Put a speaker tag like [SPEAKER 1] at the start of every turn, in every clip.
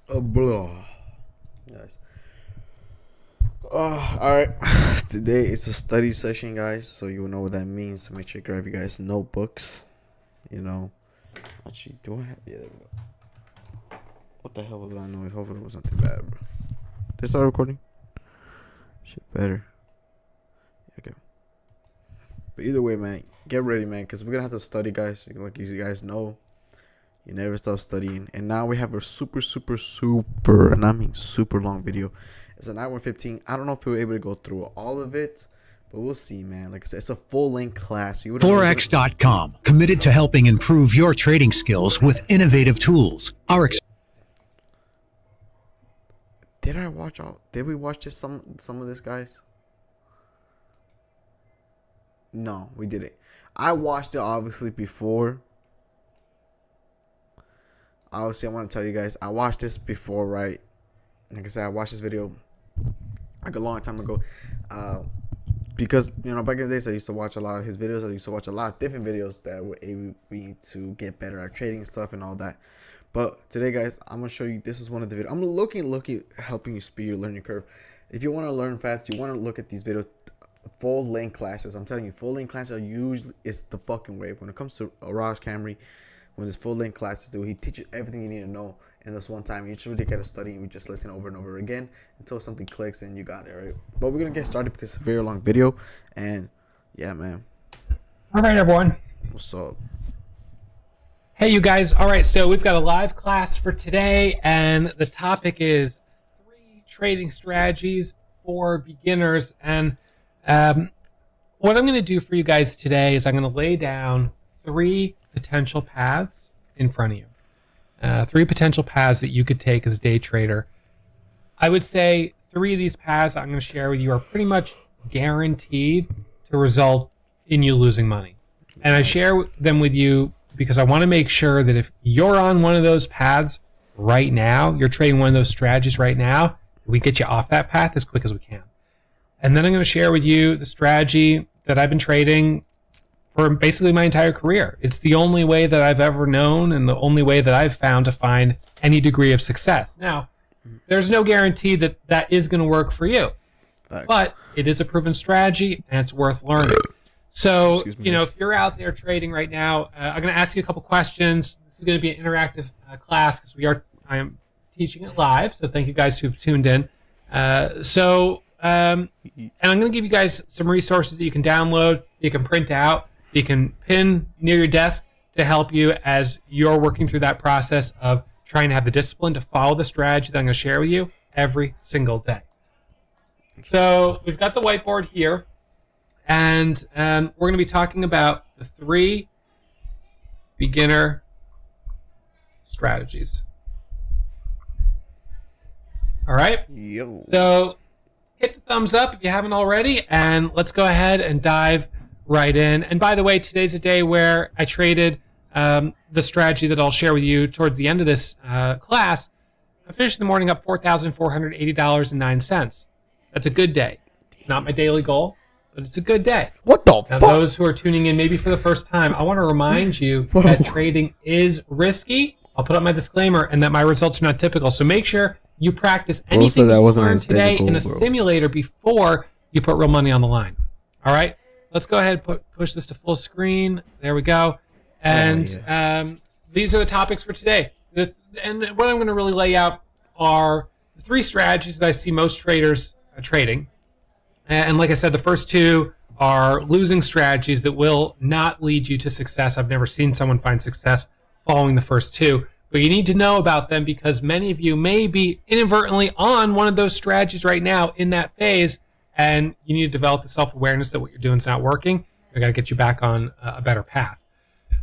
[SPEAKER 1] Blah. Guys. Alright. Today it's a study session, guys. So you know what that means. So make sure you grab you guys notebooks. You know. Actually, do I have. Yeah, there we go. What the hell was that noise? Hopefully it was nothing bad, bro. Did I start recording? Shit, better. Okay. But either way, man, get ready, man, because we're gonna have to study, guys. Like you guys know, you never stop studying. And now we have a super, and I mean super long video. It's an hour and 15. I don't know if we're able to go through all of it, but we'll see, man. Like I said, it's a full-length class.
[SPEAKER 2] Forex.com, committed to helping improve your trading skills with innovative tools.
[SPEAKER 1] Did we watch this some of this, guys? No, we didn't. I watched it obviously before. Obviously, I want to tell you guys, I watched this before, right? Like I said, I watched this video like a long time ago. Because, you know, back in the days, I used to watch a lot of his videos. I used to watch a lot of different videos that were able me to get better at trading stuff and all that. But today, guys, I'm going to show you, this is one of the videos. I'm looking helping you speed your learning curve. If you want to learn fast, you want to look at these videos, full-length classes. I'm telling you, full-length classes are usually, it's the fucking way. When it comes to Raj Camry, when his full-length classes do, he teaches everything you need to know in this one time. You just really get to study and we just listen over and over again until something clicks and you got it, right? But we're going to get started because it's a very long video. And yeah, man.
[SPEAKER 3] All right, everyone.
[SPEAKER 1] What's up?
[SPEAKER 3] Hey, you guys. All right, so we've got a live class for today, and the topic is 3 trading strategies for beginners. And what I'm going to do for you guys today is I'm going to lay down 3 potential paths in front of you. 3 potential paths that you could take as a day trader. I would say 3 of these paths I'm going to share with you are pretty much guaranteed to result in you losing money. And I share them with you because I want to make sure that if you're on one of those paths right now, you're trading one of those strategies right now, we get you off that path as quick as we can. And then I'm going to share with you the strategy that I've been trading for basically my entire career. It's the only way that I've ever known and the only way that I've found to find any degree of success. Now, there's no guarantee that that is going to work for you, but it is a proven strategy and it's worth learning. So, you know, if you're out there trading right now, I'm going to ask you a couple questions. This is going to be an interactive class because I am teaching it live. So thank you guys who've tuned in. And I'm going to give you guys some resources that you can download, you can print out, you can pin near your desk to help you as you're working through that process of trying to have the discipline to follow the strategy that I'm going to share with you every single day. So we've got the whiteboard here. And we're going to be talking about the 3 beginner strategies. All right?
[SPEAKER 1] Yo.
[SPEAKER 3] So hit the thumbs up if you haven't already, and let's go ahead and dive right in. And by the way, today's a day where I traded the strategy that I'll share with you towards the end of this class. I finished the morning up $4,480.09. That's a good day. Not my daily goal, but it's a good day.
[SPEAKER 1] What the
[SPEAKER 3] Now,
[SPEAKER 1] fuck?
[SPEAKER 3] those who are tuning in maybe for the first time, I want to remind you that trading is risky. I'll put up my disclaimer and that my results are not typical. So make sure you practice anything
[SPEAKER 1] that
[SPEAKER 3] that you
[SPEAKER 1] wasn't
[SPEAKER 3] learned
[SPEAKER 1] his
[SPEAKER 3] today
[SPEAKER 1] daily
[SPEAKER 3] in a
[SPEAKER 1] goal, bro.
[SPEAKER 3] simulator before you put real money on the line. All right? Let's go ahead and push this to full screen. There we go. And these are the topics for today. And what I'm going to really lay out are the 3 strategies that I see most traders trading. And like I said, the first 2 are losing strategies that will not lead you to success. I've never seen someone find success following the first 2. But you need to know about them because many of you may be inadvertently on one of those strategies right now in that phase, and you need to develop the self-awareness that what you're doing is not working. We've got to get you back on a better path.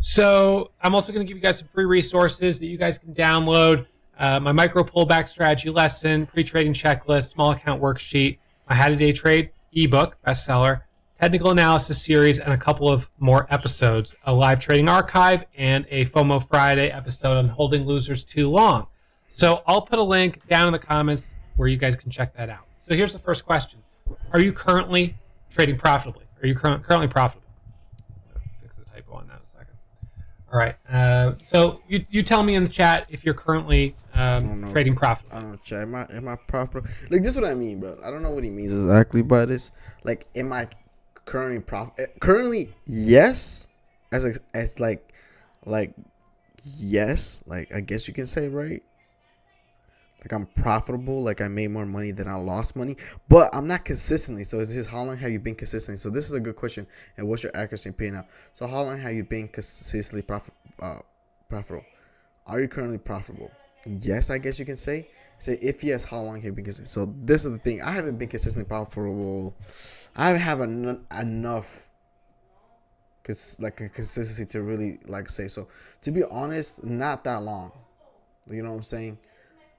[SPEAKER 3] So I'm also going to give you guys some free resources that you guys can download. My micro pullback strategy lesson, pre-trading checklist, small account worksheet, my How to Day Trade ebook, bestseller, technical analysis series, and a couple of more episodes, a live trading archive, and a FOMO Friday episode on holding losers too long. So I'll put a link down in the comments where you guys can check that out. So here's the first question. Are you currently trading profitably? Are you currently profitable? Fix the typo on that in a second. All right. So you tell me in the chat if you're currently trading profit.
[SPEAKER 1] I don't know, chat. Am I profitable? Like, this is what I mean, bro. I don't know what he means exactly by this. Like, am I currently profit? Currently, yes. As like yes. Like, I guess you can say, right? Like, I'm profitable. Like, I made more money than I lost money, but I'm not consistently. So it's just, how long have you been consistently? So this is a good question. And what's your accuracy in paying out? So how long have you been consistently profitable? Are you currently profitable? Yes, I guess you can say. Say if yes, how long have you been consistent? So this is the thing. I haven't been consistently profitable. I haven't enough like a consistency to really like say. So to be honest, not that long. You know what I'm saying?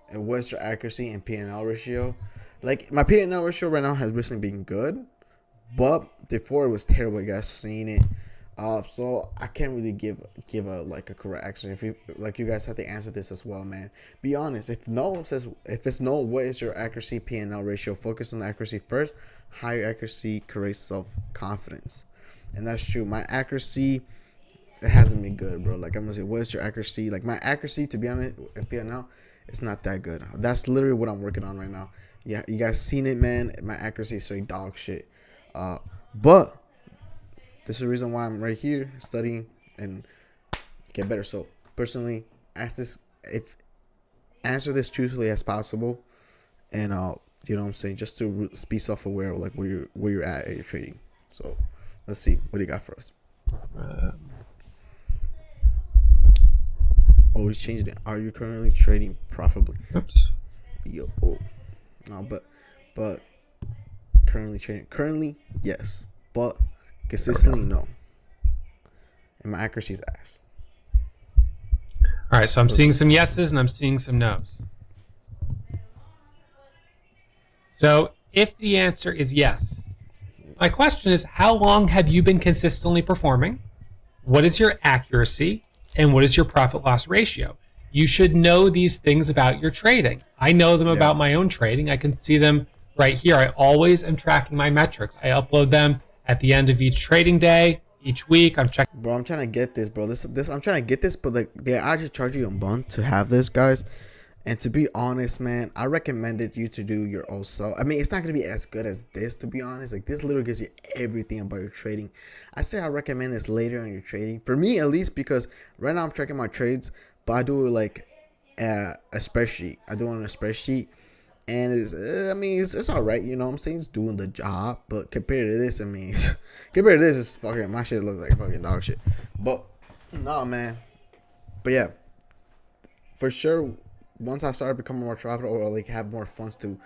[SPEAKER 1] And what's your accuracy and P&L ratio? Like, my P&L ratio right now has recently been good, but before it was terrible. You guys seen it. So I can't really give a like a correct answer. If you like, you guys have to answer this as well, man. Be honest. If it's no, what is your accuracy P&L ratio? Focus on the accuracy first. Higher accuracy creates self-confidence, and that's true. My accuracy, it hasn't been good, bro. Like, I'm gonna say, what is your accuracy? Like, my accuracy, to be honest, in P&L, it's not that good. That's literally what I'm working on right now. Yeah, you guys seen it, man. My accuracy is straight dog shit. But this is the reason why I'm right here studying and get better. So personally, answer this truthfully as possible, and you know what I'm saying, just to be self-aware of like where you're at your trading. So let's see, what do you got for us? Oh, he's changed it. Are you currently trading profitably?
[SPEAKER 3] Oops.
[SPEAKER 1] Yo, no, but currently trading. Currently, yes, but consistently, no. And my accuracy is ass.
[SPEAKER 3] All right, so I'm seeing some yeses and I'm seeing some nos. So if the answer is yes, my question is, how long have you been consistently performing? What is your accuracy? And what is your profit loss ratio? You should know these things about your trading. I know them about my own trading. I can see them right here. I always am tracking my metrics. I upload them at the end of each trading day, each week. I'm checking.
[SPEAKER 1] Bro, I'm trying to get this, bro. This I'm trying to get this, but like, they actually charge you a month to have this, guys. And to be honest, man, I recommended you to do your own self. I mean, it's not going to be as good as this, to be honest. Like, this literally gives you everything about your trading. I say I recommend this later on your trading. For me, at least, because right now I'm tracking my trades, but I do like a spreadsheet. I do it on a spreadsheet. And it's all right. You know what I'm saying? It's doing the job. But compared to this, compared to this, it's fucking, my shit looks like fucking dog shit. But, no, man. But yeah, for sure, once I start becoming more profitable or like have more funds to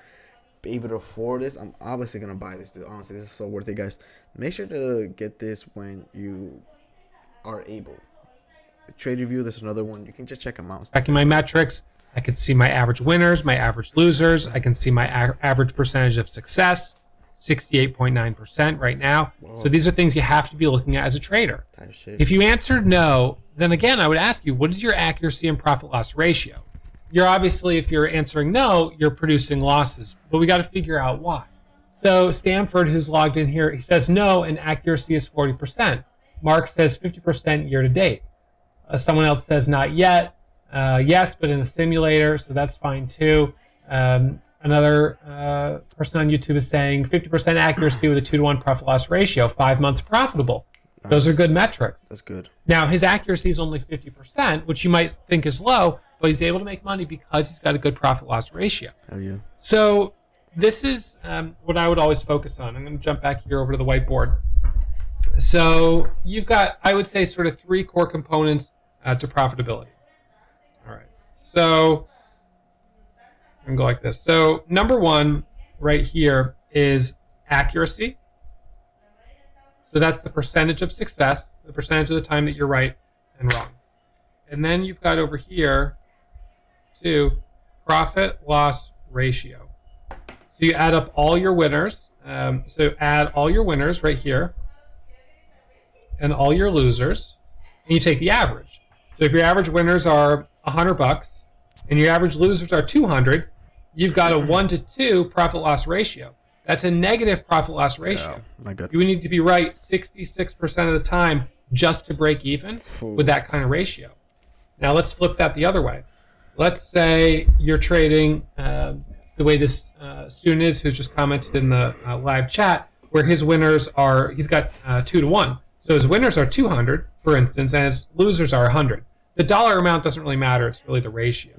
[SPEAKER 1] be able to afford this, I'm obviously gonna buy this, dude. Honestly, this is so worth it, guys. Make sure to get this when you are able. Trade Review, there's another one. You can just check them out.
[SPEAKER 3] Checking my metrics. I can see my average winners, my average losers. I can see my average percentage of success, 68.9% right now. Whoa. So these are things you have to be looking at as a trader.
[SPEAKER 1] Type shit.
[SPEAKER 3] If you answered no, then again, I would ask you, what is your accuracy and profit loss ratio? You're obviously, if you're answering no, you're producing losses, but we got to figure out why. So Stanford, who's logged in here, he says no, and accuracy is 40%. Mark says 50% year to date. Someone else says not yet. Yes, but in a simulator, so that's fine too. Another person on YouTube is saying 50% accuracy with a 2-to-1 profit loss ratio, 5 months profitable. Nice. Those are good metrics.
[SPEAKER 1] That's good.
[SPEAKER 3] Now, his accuracy is only 50%, which you might think is low, but he's able to make money because he's got a good profit loss ratio.
[SPEAKER 1] Oh, yeah.
[SPEAKER 3] So this is what I would always focus on. I'm going to jump back here over to the whiteboard. So you've got, I would say, sort of 3 core components to profitability. All right. So I'm going to go like this. So number 1 right here is accuracy. So that's the percentage of success, the percentage of the time that you're right and wrong. And then you've got over here to profit loss ratio. So you add up all your winners. So add all your winners right here and all your losers, and you take the average. So if your average winners are $100 and your average losers are 200, you've got a 1-to-2 profit loss ratio. That's a negative profit loss ratio.
[SPEAKER 1] Yeah, not good.
[SPEAKER 3] You need to be right 66% of the time just to break even with that kind of ratio. Now let's flip that the other way. Let's say you're trading the way this student is who just commented in the live chat, where his winners are, he's got 2 to 1. So his winners are 200, for instance, and his losers are 100. The dollar amount doesn't really matter. It's really the ratio,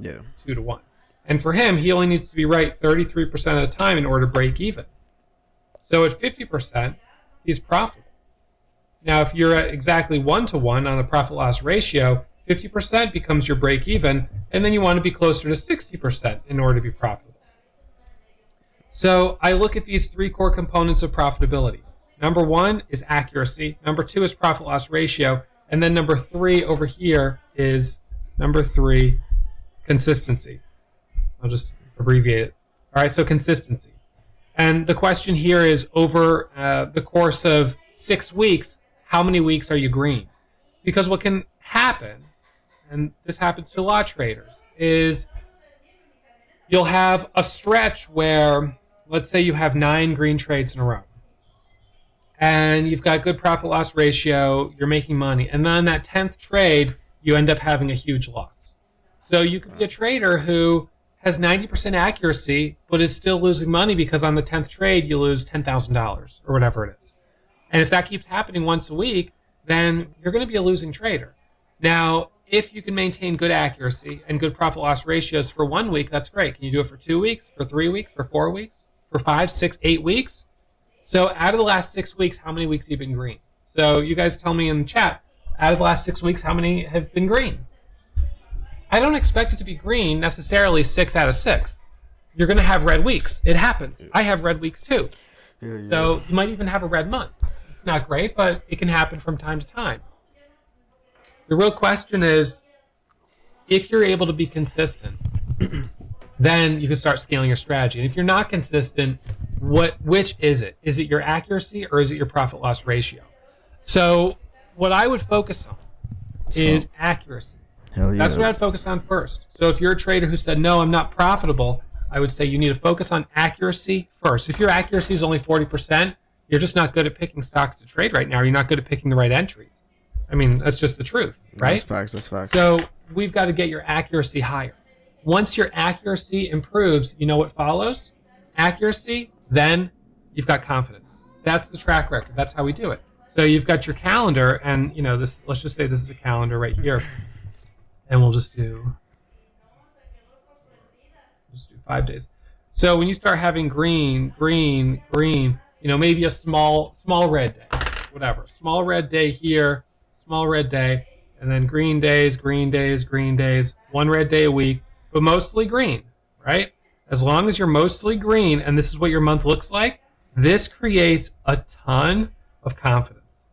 [SPEAKER 3] 2 to 1. And for him, he only needs to be right 33% of the time in order to break even. So at 50%, he's profitable. Now, if you're at exactly 1 to 1 on a profit-loss ratio, 50% becomes your break even, and then you want to be closer to 60% in order to be profitable. So I look at these 3 core components of profitability. Number 1 is accuracy. Number 2 is profit-loss ratio. And then number 3 over here is number 3, consistency. I'll just abbreviate it. All right, so consistency. And the question here is, over the course of 6 weeks, how many weeks are you green? Because what can happen, and this happens to a lot of traders, is you'll have a stretch where, let's say you have 9 green trades in a row. And you've got good profit-loss ratio, you're making money. And then on that 10th trade, you end up having a huge loss. So you could be a trader who has 90% accuracy, but is still losing money because on the 10th trade, you lose $10,000 or whatever it is. And if that keeps happening once a week, then you're going to be a losing trader. Now, if you can maintain good accuracy and good profit-loss ratios for 1 week, that's great. Can you do it for 2 weeks, for 3 weeks, for 4 weeks, for 5, 6, 8 weeks? So out of the last 6 weeks, how many weeks have you been green? So you guys tell me in the chat, out of the last 6 weeks, how many have been green? I don't expect it to be green necessarily 6 out of 6. You're going to have red weeks. It happens. I have red weeks too. So you might even have a red month. It's not great, but it can happen from time to time. The real question is, if you're able to be consistent, then you can start scaling your strategy. And if you're not consistent, which is it? Is it your accuracy or is it your profit-loss ratio? So what I would focus on is accuracy.
[SPEAKER 1] Hell yeah.
[SPEAKER 3] That's what I'd focus on first. So if you're a trader who said, no, I'm not profitable, I would say you need to focus on accuracy first. If your accuracy is only 40%, you're just not good at picking stocks to trade right now. You're not good at picking the right entries. I mean, that's just the truth, right?
[SPEAKER 1] That's facts. That's facts.
[SPEAKER 3] So we've got to get your accuracy higher. Once your accuracy improves, you know what follows? Accuracy, then you've got confidence. That's the track record. That's how we do it. So you've got your calendar, and you know this. Let's just say this is a calendar right here, and we'll just do 5 days. So when you start having green, green, green, you know, maybe a small red day, whatever, small red day here, small red day, and then green days, green days, green days, 1 red day a week, but mostly green, right? As long as you're mostly green, and this is what your month looks like, this creates a ton of confidence.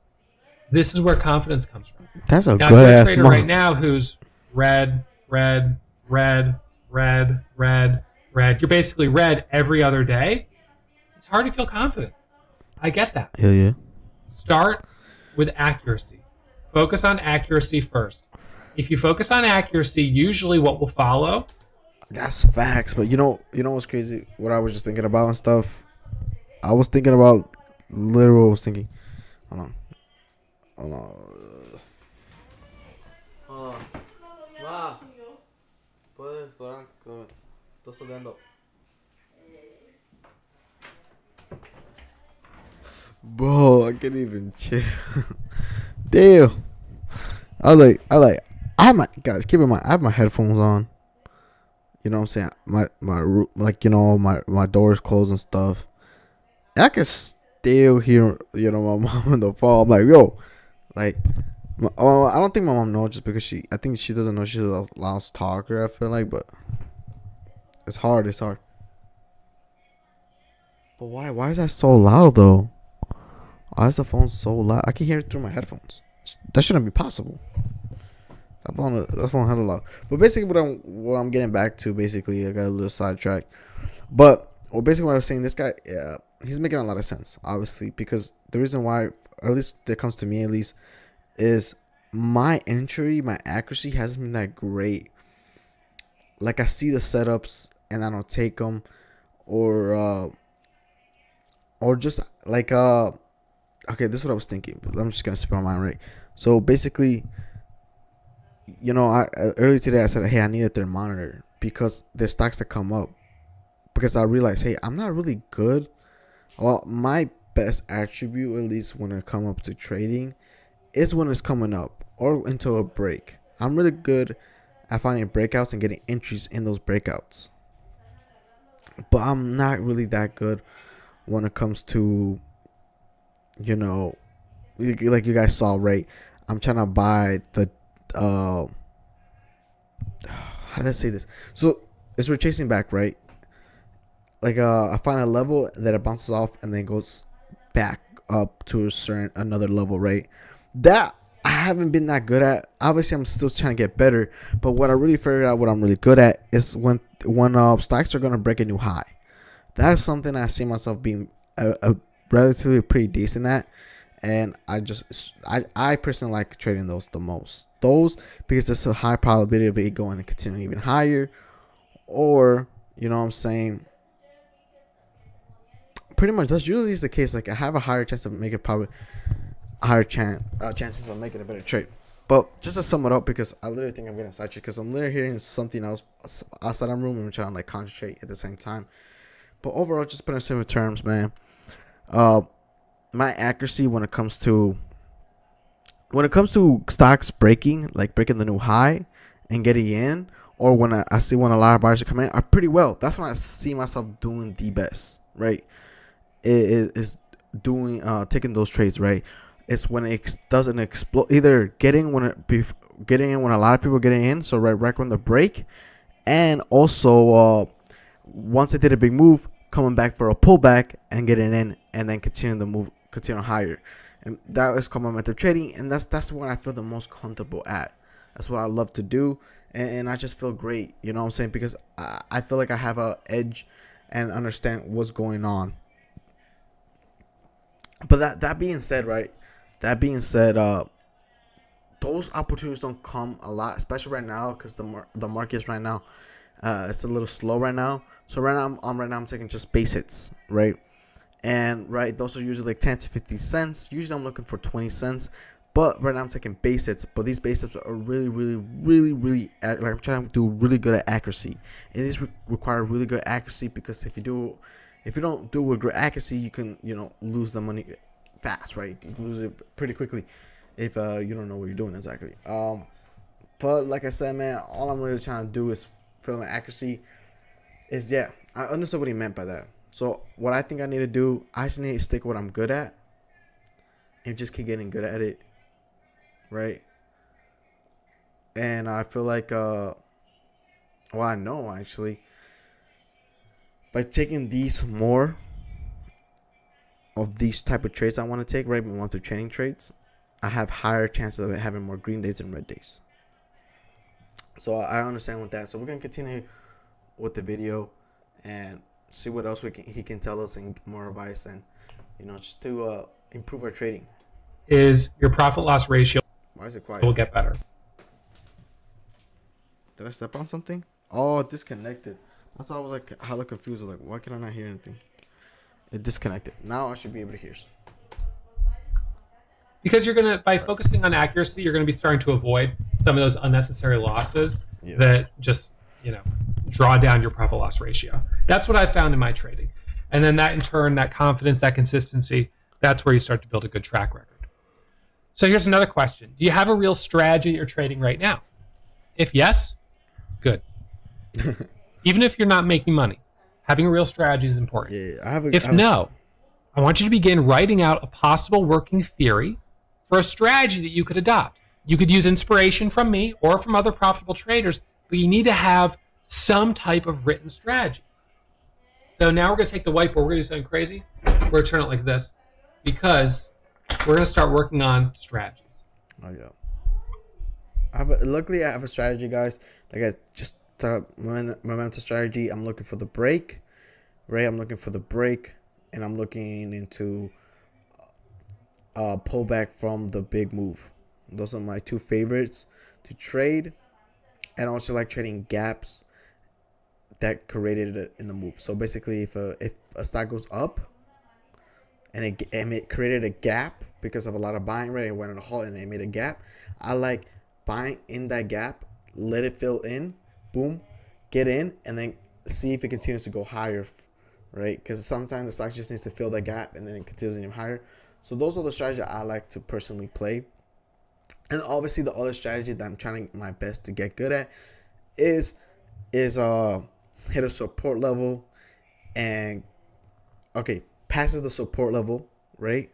[SPEAKER 3] This is where confidence comes from.
[SPEAKER 1] That's a
[SPEAKER 3] Now,
[SPEAKER 1] good
[SPEAKER 3] if you're a
[SPEAKER 1] ass
[SPEAKER 3] trader
[SPEAKER 1] month.
[SPEAKER 3] right now who's red, red, red, red, red, red, you're basically red every other day, it's hard to feel confident. I get that.
[SPEAKER 1] Hell yeah.
[SPEAKER 3] Start with accuracy. Focus on accuracy first. If you focus on accuracy, usually what will follow.
[SPEAKER 1] That's facts. But you know what's crazy? What I was just thinking about and stuff. I was thinking about literal. I was thinking. Hold on. Ma, puedes parar. Estoy estudiando. Bro, I can't even chill. Damn. I have my guys. Keep in mind, I have my headphones on. You know what I'm saying? My doors closed and stuff. And I can still hear, my mom on the phone. I'm like, yo, I don't think my mom knows just because I think she doesn't know she's a loud talker. I feel like, but it's hard. But why? Why is that so loud though? Why is the phone so loud? I can hear it through my headphones. That shouldn't be possible. That phone hella loud. But basically, what I'm getting back to, basically, I got a little sidetracked. But basically, what I was saying, this guy, he's making a lot of sense, obviously, because the reason why, at least that comes to me, at least, is my accuracy hasn't been that great. Like, I see the setups and I don't take them, or just like okay, this is what I was thinking. But I'm just gonna spit my mind right. So basically, you know, earlier today I said, hey, I need a thermometer because there's stocks that come up. Because I realized, hey, I'm not really good. Well, my best attribute, at least when it comes up to trading, is when it's coming up or into a break. I'm really good at finding breakouts and getting entries in those breakouts. But I'm not really that good when it comes to, you know, like you guys saw, right? I'm trying to buy the, how did I say this? So it's retracing back, right? Like I find a level that it bounces off and then goes back up to a certain another level, right? That I haven't been that good at. Obviously, I'm still trying to get better. But what I really figured out, what I'm really good at, is when stocks are gonna break a new high. That's something I see myself being a relatively pretty decent at, and I personally like trading those the most. Those because there's a high probability of it going and continuing even higher, or you know what I'm saying. Pretty much that's usually the case. Like I have a higher chance of making probably higher chances of making a better trade. But just to sum it up, because I literally think I'm getting sidetracked because I'm literally hearing something else outside of the room and I'm trying to like concentrate at the same time. But overall, just put in simple terms, man. My accuracy when it comes to stocks breaking, like breaking the new high and getting in, or when I see when a lot of buyers are coming in, are pretty well. That's when I see myself doing the best, right? It is doing taking those trades, right? It's when it doesn't explode, either getting in when a lot of people are getting in, so right when the break, and also once it did a big move, coming back for a pullback and getting in, and then continue higher, and that is complementary trading, and that's what I feel the most comfortable at. That's what I love to do, and I just feel great, you know what I'm saying? Because I feel like I have a edge and understand what's going on. But that being said, right? That being said, those opportunities don't come a lot, especially right now, because the markets right now, it's a little slow right now. So right now, I'm taking just base hits, right? And right, those are usually like 10 to 50 cents. Usually, I'm looking for 20 cents. But right now, I'm taking base hits. But these base hits are really, really, really, really like I'm trying to do really good at accuracy. And these require really good accuracy because if you don't do it with great accuracy, you can lose the money fast, right? You can lose it pretty quickly if you don't know what you're doing exactly. But like I said, man, all I'm really trying to do is fill in accuracy. I understood what he meant by that. So what I think I need to do, I just need to stick with what I'm good at and just keep getting good at it, right? And I feel like I know actually, by taking these more of these type of trades I want to take, right, monthly training trades, I have higher chances of having more green days than red days. So I understand with that. So we're gonna continue with the video and see what else he can tell us and more advice, and just to improve our trading.
[SPEAKER 3] Is your profit loss ratio
[SPEAKER 1] Why is it quiet?
[SPEAKER 3] will get better.
[SPEAKER 1] Did I step on something? Oh, it disconnected. That's why I was like hella confused. I was like, why can I not hear anything? It disconnected. Now I should be able to hear.
[SPEAKER 3] Because by focusing on accuracy, you're gonna be starting to avoid some of those unnecessary losses that just draw down your profit loss ratio. That's what I found in my trading, and then that in turn, that confidence, that consistency, that's where you start to build a good track record. So here's another question: do you have a real strategy you're trading right now? If yes, good. Even if you're not making money, having a real strategy is important. I want you to begin writing out a possible working theory for a strategy that you could adopt. You could use inspiration from me or from other profitable traders, but you need to have some type of written strategy. So now we're going to take the whiteboard. We're going to do something crazy. We're going to turn it like this because we're going to start working on strategies.
[SPEAKER 1] Oh, yeah. Luckily, I have a strategy, guys. Like I just momentum strategy. I'm looking for the break, right? I'm looking for the break, and I'm looking into pullback from the big move. Those are my two favorites to trade, and also like trading gaps that created it in the move. So basically, if a stock goes up and it created a gap because of a lot of buying, right? It went on a halt and it made a gap. I like buying in that gap, let it fill in, boom, get in, and then see if it continues to go higher, right? Because sometimes the stock just needs to fill that gap and then it continues even higher. So those are the strategies I like to personally play. And obviously the other strategy that I'm trying my best to get good at is hit a support level and passes the support level, right?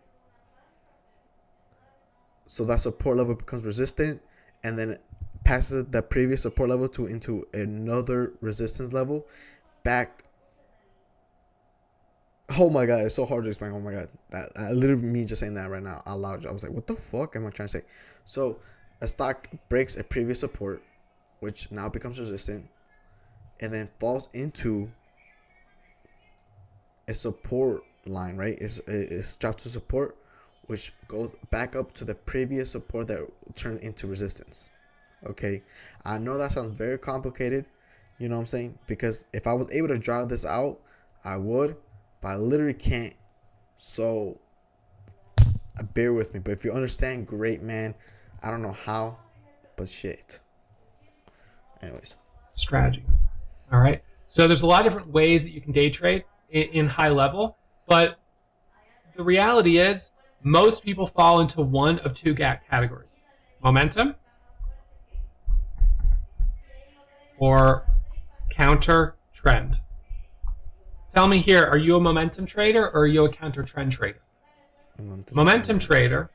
[SPEAKER 1] So that support level becomes resistant, and then passes the previous support level into another resistance level back. Oh my god, it's so hard to explain. Oh my god, that literally me just saying that right now out loud, I was like, what the fuck am I trying to say? So a stock breaks a previous support, which now becomes resistant, and then falls into a support line, right? It's dropped to support, which goes back up to the previous support that turned into resistance. Okay, I know that sounds very complicated, you know what I'm saying? Because if I was able to draw this out, I would, but I literally can't. So bear with me. But if you understand, great, man. I don't know how, but shit. Anyways,
[SPEAKER 3] strategy. All right. So there's a lot of different ways that you can day trade in high level, but the reality is most people fall into one of two categories: momentum or counter trend. Tell me here, are you a momentum trader or are you a counter trend trader? Momentum trader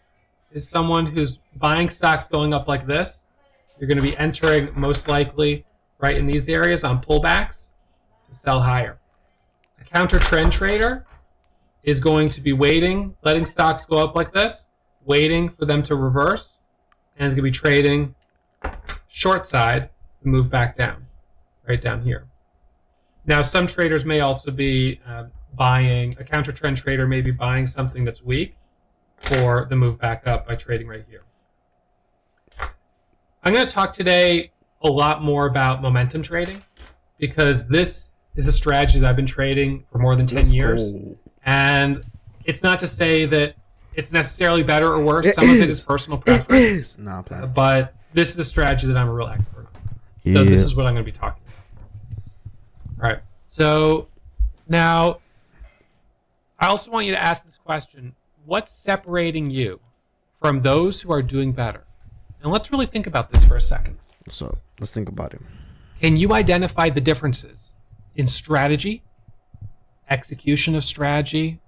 [SPEAKER 3] is someone who's buying stocks going up like this. You're going to be entering most likely right in these areas on pullbacks to sell higher. A counter trend trader is going to be waiting, letting stocks go up like this, waiting for them to reverse, and is going to be trading short side to move back down, right down here. Now, some traders may also be buying, a counter trend trader may be buying something that's weak for the move back up by trading right here. I'm going to talk today a lot more about momentum trading because this is a strategy that I've been trading for more than 10 years. And it's not to say that it's necessarily better or worse. Some of it is personal preference.
[SPEAKER 1] It is. Nah,
[SPEAKER 3] but this is the strategy that I'm a real expert on. So this is what I'm going to be talking about. All right. So now I also want you to ask this question. What's separating you from those who are doing better? And let's really think about this for a second.
[SPEAKER 1] So let's think about it.
[SPEAKER 3] Can you identify the differences in strategy, execution of strategy,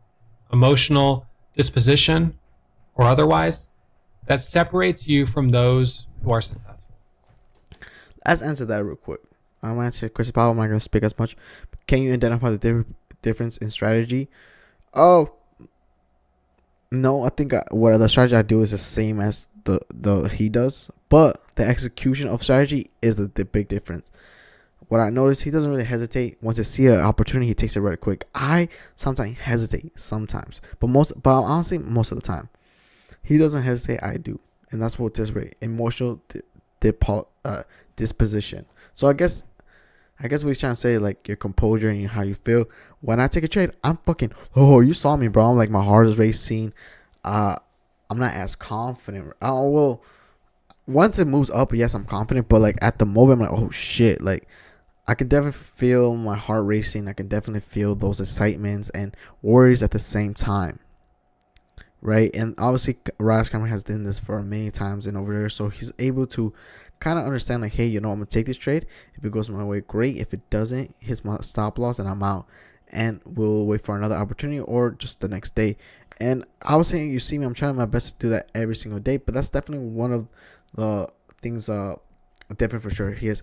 [SPEAKER 3] emotional disposition, or otherwise that separates you from those who are successful?
[SPEAKER 1] Let's answer that real quick. I'm going to answer Chris Powell. I'm not going to speak as much. Can you identify the difference in strategy? Oh, no. I think what the strategy I do is the same as the he does, but the execution of strategy is the big difference. What I noticed, he doesn't really hesitate. Once he see an opportunity, he takes it really quick. I sometimes hesitate, but honestly, most of the time, he doesn't hesitate. I do, and that's what this emotional disposition. So I guess what he's trying to say, like your composure and how you feel. When I take a trade, I'm fucking. Oh, you saw me, bro. I'm like my heart is racing. I'm not as confident. Oh well, once it moves up, yes, I'm confident. But like at the moment, I'm like, oh shit, like. I can definitely feel my heart racing. I can definitely feel those excitements and worries at the same time. Right? And obviously, Rise Cameron has done this for many times and over there. So he's able to kind of understand like, hey, I'm going to take this trade. If it goes my way, great. If it doesn't, hits my stop loss and I'm out. And we'll wait for another opportunity or just the next day. And I was saying, you see me, I'm trying my best to do that every single day. But that's definitely one of the things different for sure. His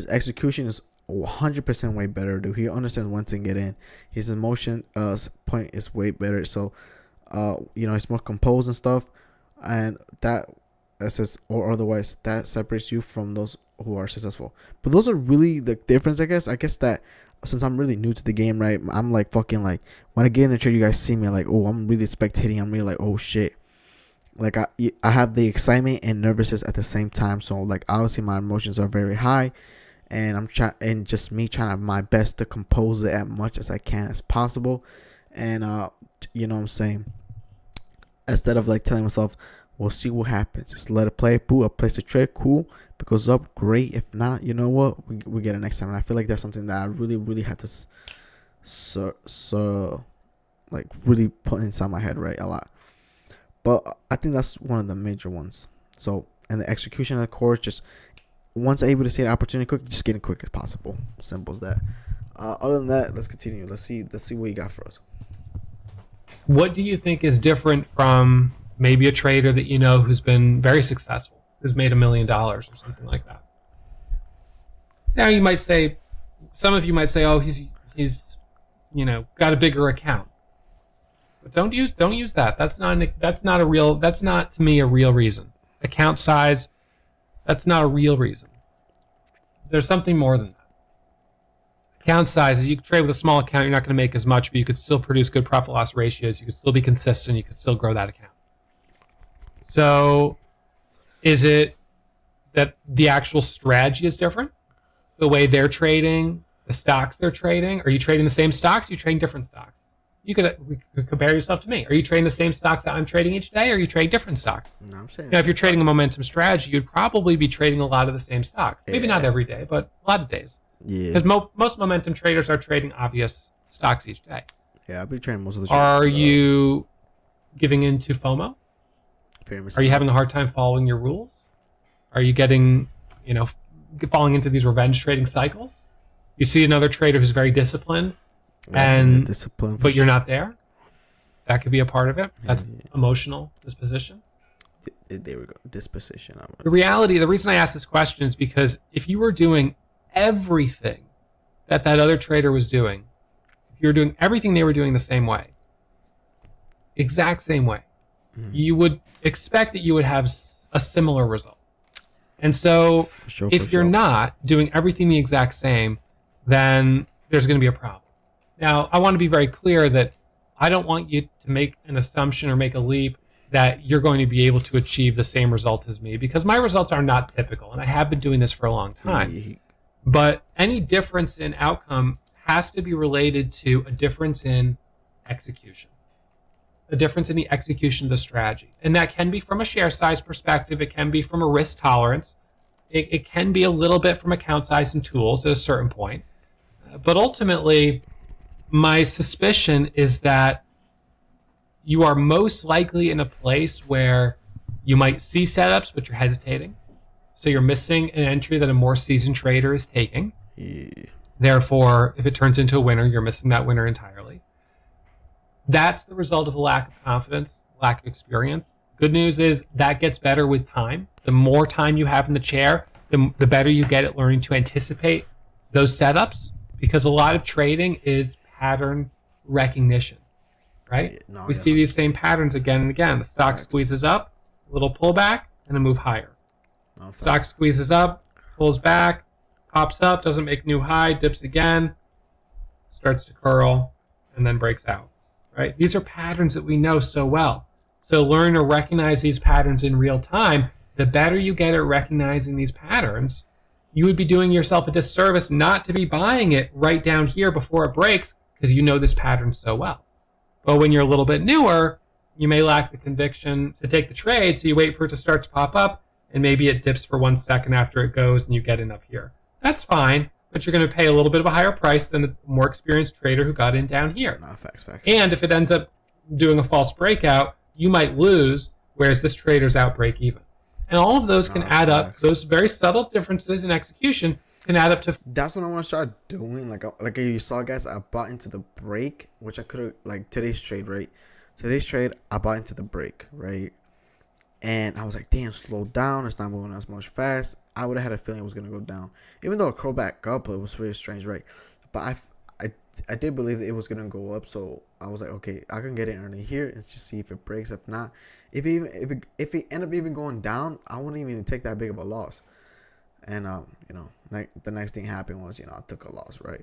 [SPEAKER 1] execution is 100% way better, dude. He understands when to get in. His emotion point is way better. So he's more composed and stuff, and that says or otherwise that separates you from those who are successful. But those are really the difference, I guess. That since I'm really new to the game, right, I'm like fucking like when I get in the trade, you guys see me like, oh, I'm really spectating. I'm really like, oh shit. Like I have the excitement and nervousness at the same time. So like obviously my emotions are very high. And I'm trying my best to compose it as much as I can as possible. And you know what I'm saying, instead of like telling myself, we'll see what happens, just let it play. Boo, I place the trade, cool. If it goes up, great. If not, you know what, we get it next time. And I feel like that's something that I really had to like really put inside my head, right, a lot. But I think that's one of the major ones. So, and the execution, of course, just once I'm able to see an opportunity quick, just get it quick as possible. Simple as that. Other than that, let's continue. Let's see what you got for us.
[SPEAKER 3] What do you think is different from maybe a trader that you know who's been very successful, who's made $1 million or something like that? Now you might say, some of you might say, oh, he's got a bigger account. But don't use that. That's not to me a real reason. Account size, that's not a real reason. There's something more than that. Account sizes, you can trade with a small account, you're not going to make as much, but you could still produce good profit loss ratios. You could still be consistent. You could still grow that account. So is it that the actual strategy is different? The way they're trading, the stocks they're trading? Are you trading the same stocks? Are you trading different stocks? You could compare yourself to me. Are you trading the same stocks that I'm trading each day, or are you trading different stocks?
[SPEAKER 1] No, I'm saying.
[SPEAKER 3] Now, if you're trading a momentum strategy, you'd probably be trading a lot of the same stocks. Maybe not every day, but a lot of days.
[SPEAKER 1] Yeah.
[SPEAKER 3] Because most momentum traders are trading obvious stocks each day.
[SPEAKER 1] Yeah, I'll be trading most of the.
[SPEAKER 3] Are you giving into FOMO?
[SPEAKER 1] Famous.
[SPEAKER 3] Are you having a hard time following your rules? Are you getting, falling into these revenge trading cycles? You see another trader who's very disciplined, but you're not there. That could be a part of it. That's emotional disposition.
[SPEAKER 1] There we go. Disposition.
[SPEAKER 3] The reason I ask this question is because if you were doing everything that other trader was doing, if you were doing everything they were doing the same way, exact same way, you would expect that you would have a similar result. And so if you're not doing everything the exact same, then there's going to be a problem. Now, I want to be very clear that I don't want you to make an assumption or make a leap that you're going to be able to achieve the same result as me, because my results are not typical, and I have been doing this for a long time. But any difference in outcome has to be related to a difference in execution, a difference in the execution of the strategy. And that can be from a share size perspective. It can be from a risk tolerance. It can be a little bit from account size and tools at a certain point. But ultimately, my suspicion is that you are most likely in a place where you might see setups, but you're hesitating. So you're missing an entry that a more seasoned trader is taking.
[SPEAKER 1] Yeah.
[SPEAKER 3] Therefore, if it turns into a winner, you're missing that winner entirely. That's the result of a lack of confidence, lack of experience. Good news is that gets better with time. The more time you have in the chair, the better you get at learning to anticipate those setups, because a lot of trading is pattern recognition, right? We see these same patterns again and again. The stock squeezes up, a little pullback, and a move higher. Stock squeezes up, pulls back, pops up, doesn't make new high, dips again, starts to curl, and then breaks out, right? These are patterns that we know so well. So learn to recognize these patterns in real time. The better you get at recognizing these patterns, you would be doing yourself a disservice not to be buying it right down here before it breaks, because you know this pattern so well. But when you're a little bit newer, you may lack the conviction to take the trade, so you wait for it to start to pop up, and maybe it dips for 1 second after it goes, and you get in up here. That's fine, but you're going to pay a little bit of a higher price than the more experienced trader who got in down here.
[SPEAKER 1] Facts.
[SPEAKER 3] And if it ends up doing a false breakout, you might lose, whereas this trader's out break even. And all of those can add up. Those very subtle differences in execution can add up to.
[SPEAKER 1] That's what I want to start doing. Like you saw, guys, I bought into the break, which I could have, like today's trade, right? Today's trade, I bought into the break, right? And I was like, damn, slow down. It's not moving as much fast. I would have had a feeling it was going to go down. Even though it curled back up, it was very strange, right? But I did believe that it was going to go up. So I was like, okay, I can get it early here and just see if it breaks. If not, if it end up even going down, I wouldn't even take that big of a loss. And, like the next thing happened was, I took a loss, right?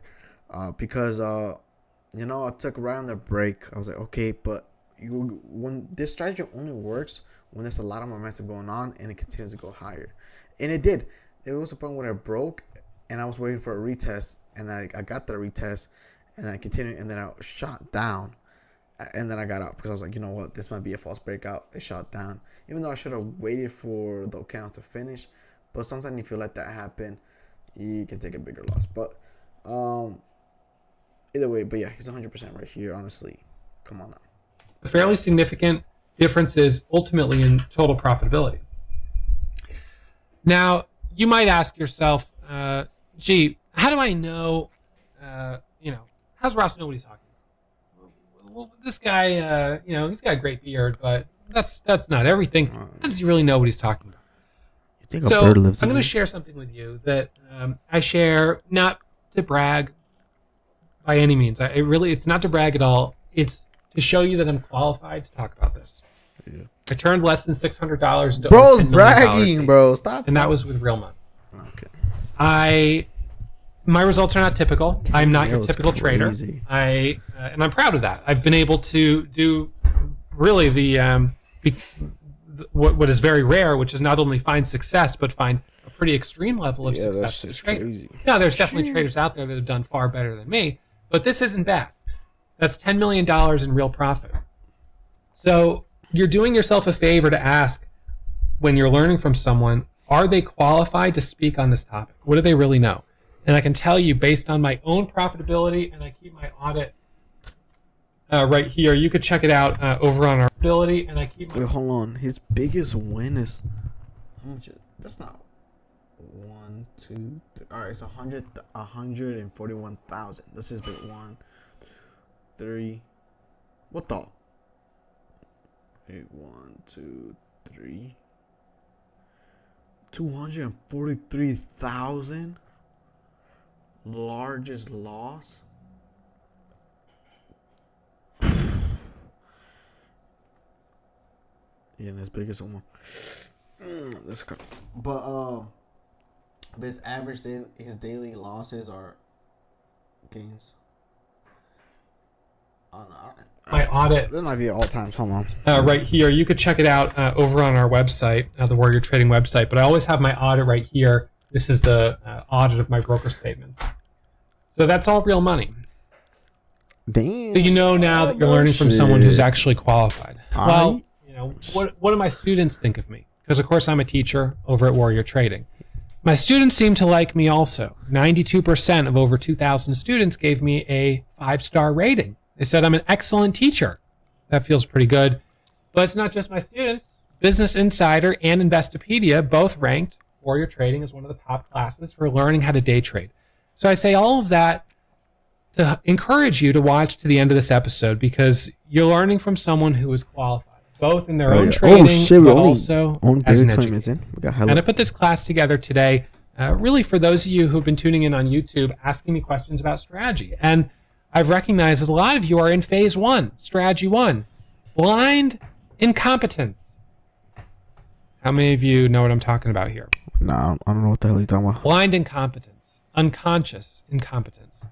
[SPEAKER 1] Because, I took right on the break. I was like, okay, but when this strategy only works when there's a lot of momentum going on and it continues to go higher. And it did. There was a point where it broke and I was waiting for a retest, and then I got the retest, and then I continued, and then I shot down. And then I got out because I was like, you know what, this might be a false breakout. It shot down, even though I should have waited for the candle to finish. But sometimes if you let that happen, you can take a bigger loss. But either way, but yeah, he's 100% right here. Honestly, come on now.
[SPEAKER 3] A fairly significant differences ultimately in total profitability. Now, you might ask yourself, gee, how do I know, how's Ross know what he's talking about? Well, this guy, he's got a great beard, but that's not everything. How does he really know what he's talking about?
[SPEAKER 1] You think
[SPEAKER 3] So
[SPEAKER 1] a bird lives
[SPEAKER 3] I'm
[SPEAKER 1] in
[SPEAKER 3] going
[SPEAKER 1] me?
[SPEAKER 3] to share something with you that I share not to brag by any means. It's not to brag at all. It's to show you that I'm qualified to talk about this.
[SPEAKER 1] Yeah.
[SPEAKER 3] I turned less than $600 into
[SPEAKER 1] Bro's
[SPEAKER 3] over $10 million
[SPEAKER 1] bragging, bro. Stop.
[SPEAKER 3] and that was with real money.
[SPEAKER 1] Okay.
[SPEAKER 3] My results are not typical. I'm not
[SPEAKER 1] That
[SPEAKER 3] your
[SPEAKER 1] was
[SPEAKER 3] typical trader.
[SPEAKER 1] crazy.
[SPEAKER 3] And I'm proud of that. I've been able to do really what is very rare, which is not only find success but find a pretty extreme level of
[SPEAKER 1] Yeah,
[SPEAKER 3] success
[SPEAKER 1] that's
[SPEAKER 3] to
[SPEAKER 1] just
[SPEAKER 3] trade.
[SPEAKER 1] crazy.
[SPEAKER 3] Now, there's definitely traders out there that have done far better than me, but this isn't bad. That's $10 million in real profit. So you're doing yourself a favor to ask, when you're learning from someone, are they qualified to speak on this topic? What do they really know? And I can tell you, based on my own profitability, and I keep my audit right here. You could check it out over on our ability, and I keep my
[SPEAKER 1] Wait, hold on. His biggest win is how much? That's not 1, 2, 3. All right, it's 141,000. This is big 1, 3. What the? Wait, 1, 2, 3. 243,000. Largest loss. Yeah, and his biggest one. That's good. But his average his daily losses are gains.
[SPEAKER 3] my audit
[SPEAKER 1] That might be at all times. Hold on.
[SPEAKER 3] right here. You could check it out over on our website, the Warrior Trading website. But I always have my audit right here. This is the audit of my broker statements. So that's all real money.
[SPEAKER 1] Damn.
[SPEAKER 3] So you know now that you're learning from someone who's actually qualified. Well, what do my students think of me? Because of course I'm a teacher over at Warrior Trading. My students seem to like me also. 92% of over 2,000 students gave me a 5-star rating. They said I'm an excellent teacher. That feels pretty good. But it's not just my students. Business Insider and Investopedia both ranked Warrior Trading as one of the top classes for learning how to day trade. So I say all of that to encourage you to watch to the end of this episode, because you're learning from someone who is qualified, both in their own trading, but also as an
[SPEAKER 1] 20
[SPEAKER 3] educator.
[SPEAKER 1] minutes in. We got
[SPEAKER 3] And
[SPEAKER 1] hella.
[SPEAKER 3] I put this class together today, really for those of you who've been tuning in on YouTube, asking me questions about strategy. And I've recognized that a lot of you are in phase 1, strategy 1, blind incompetence. How many of you know what I'm talking about here?
[SPEAKER 1] Nah, I don't know what the hell you're talking about.
[SPEAKER 3] Blind incompetence, unconscious incompetence.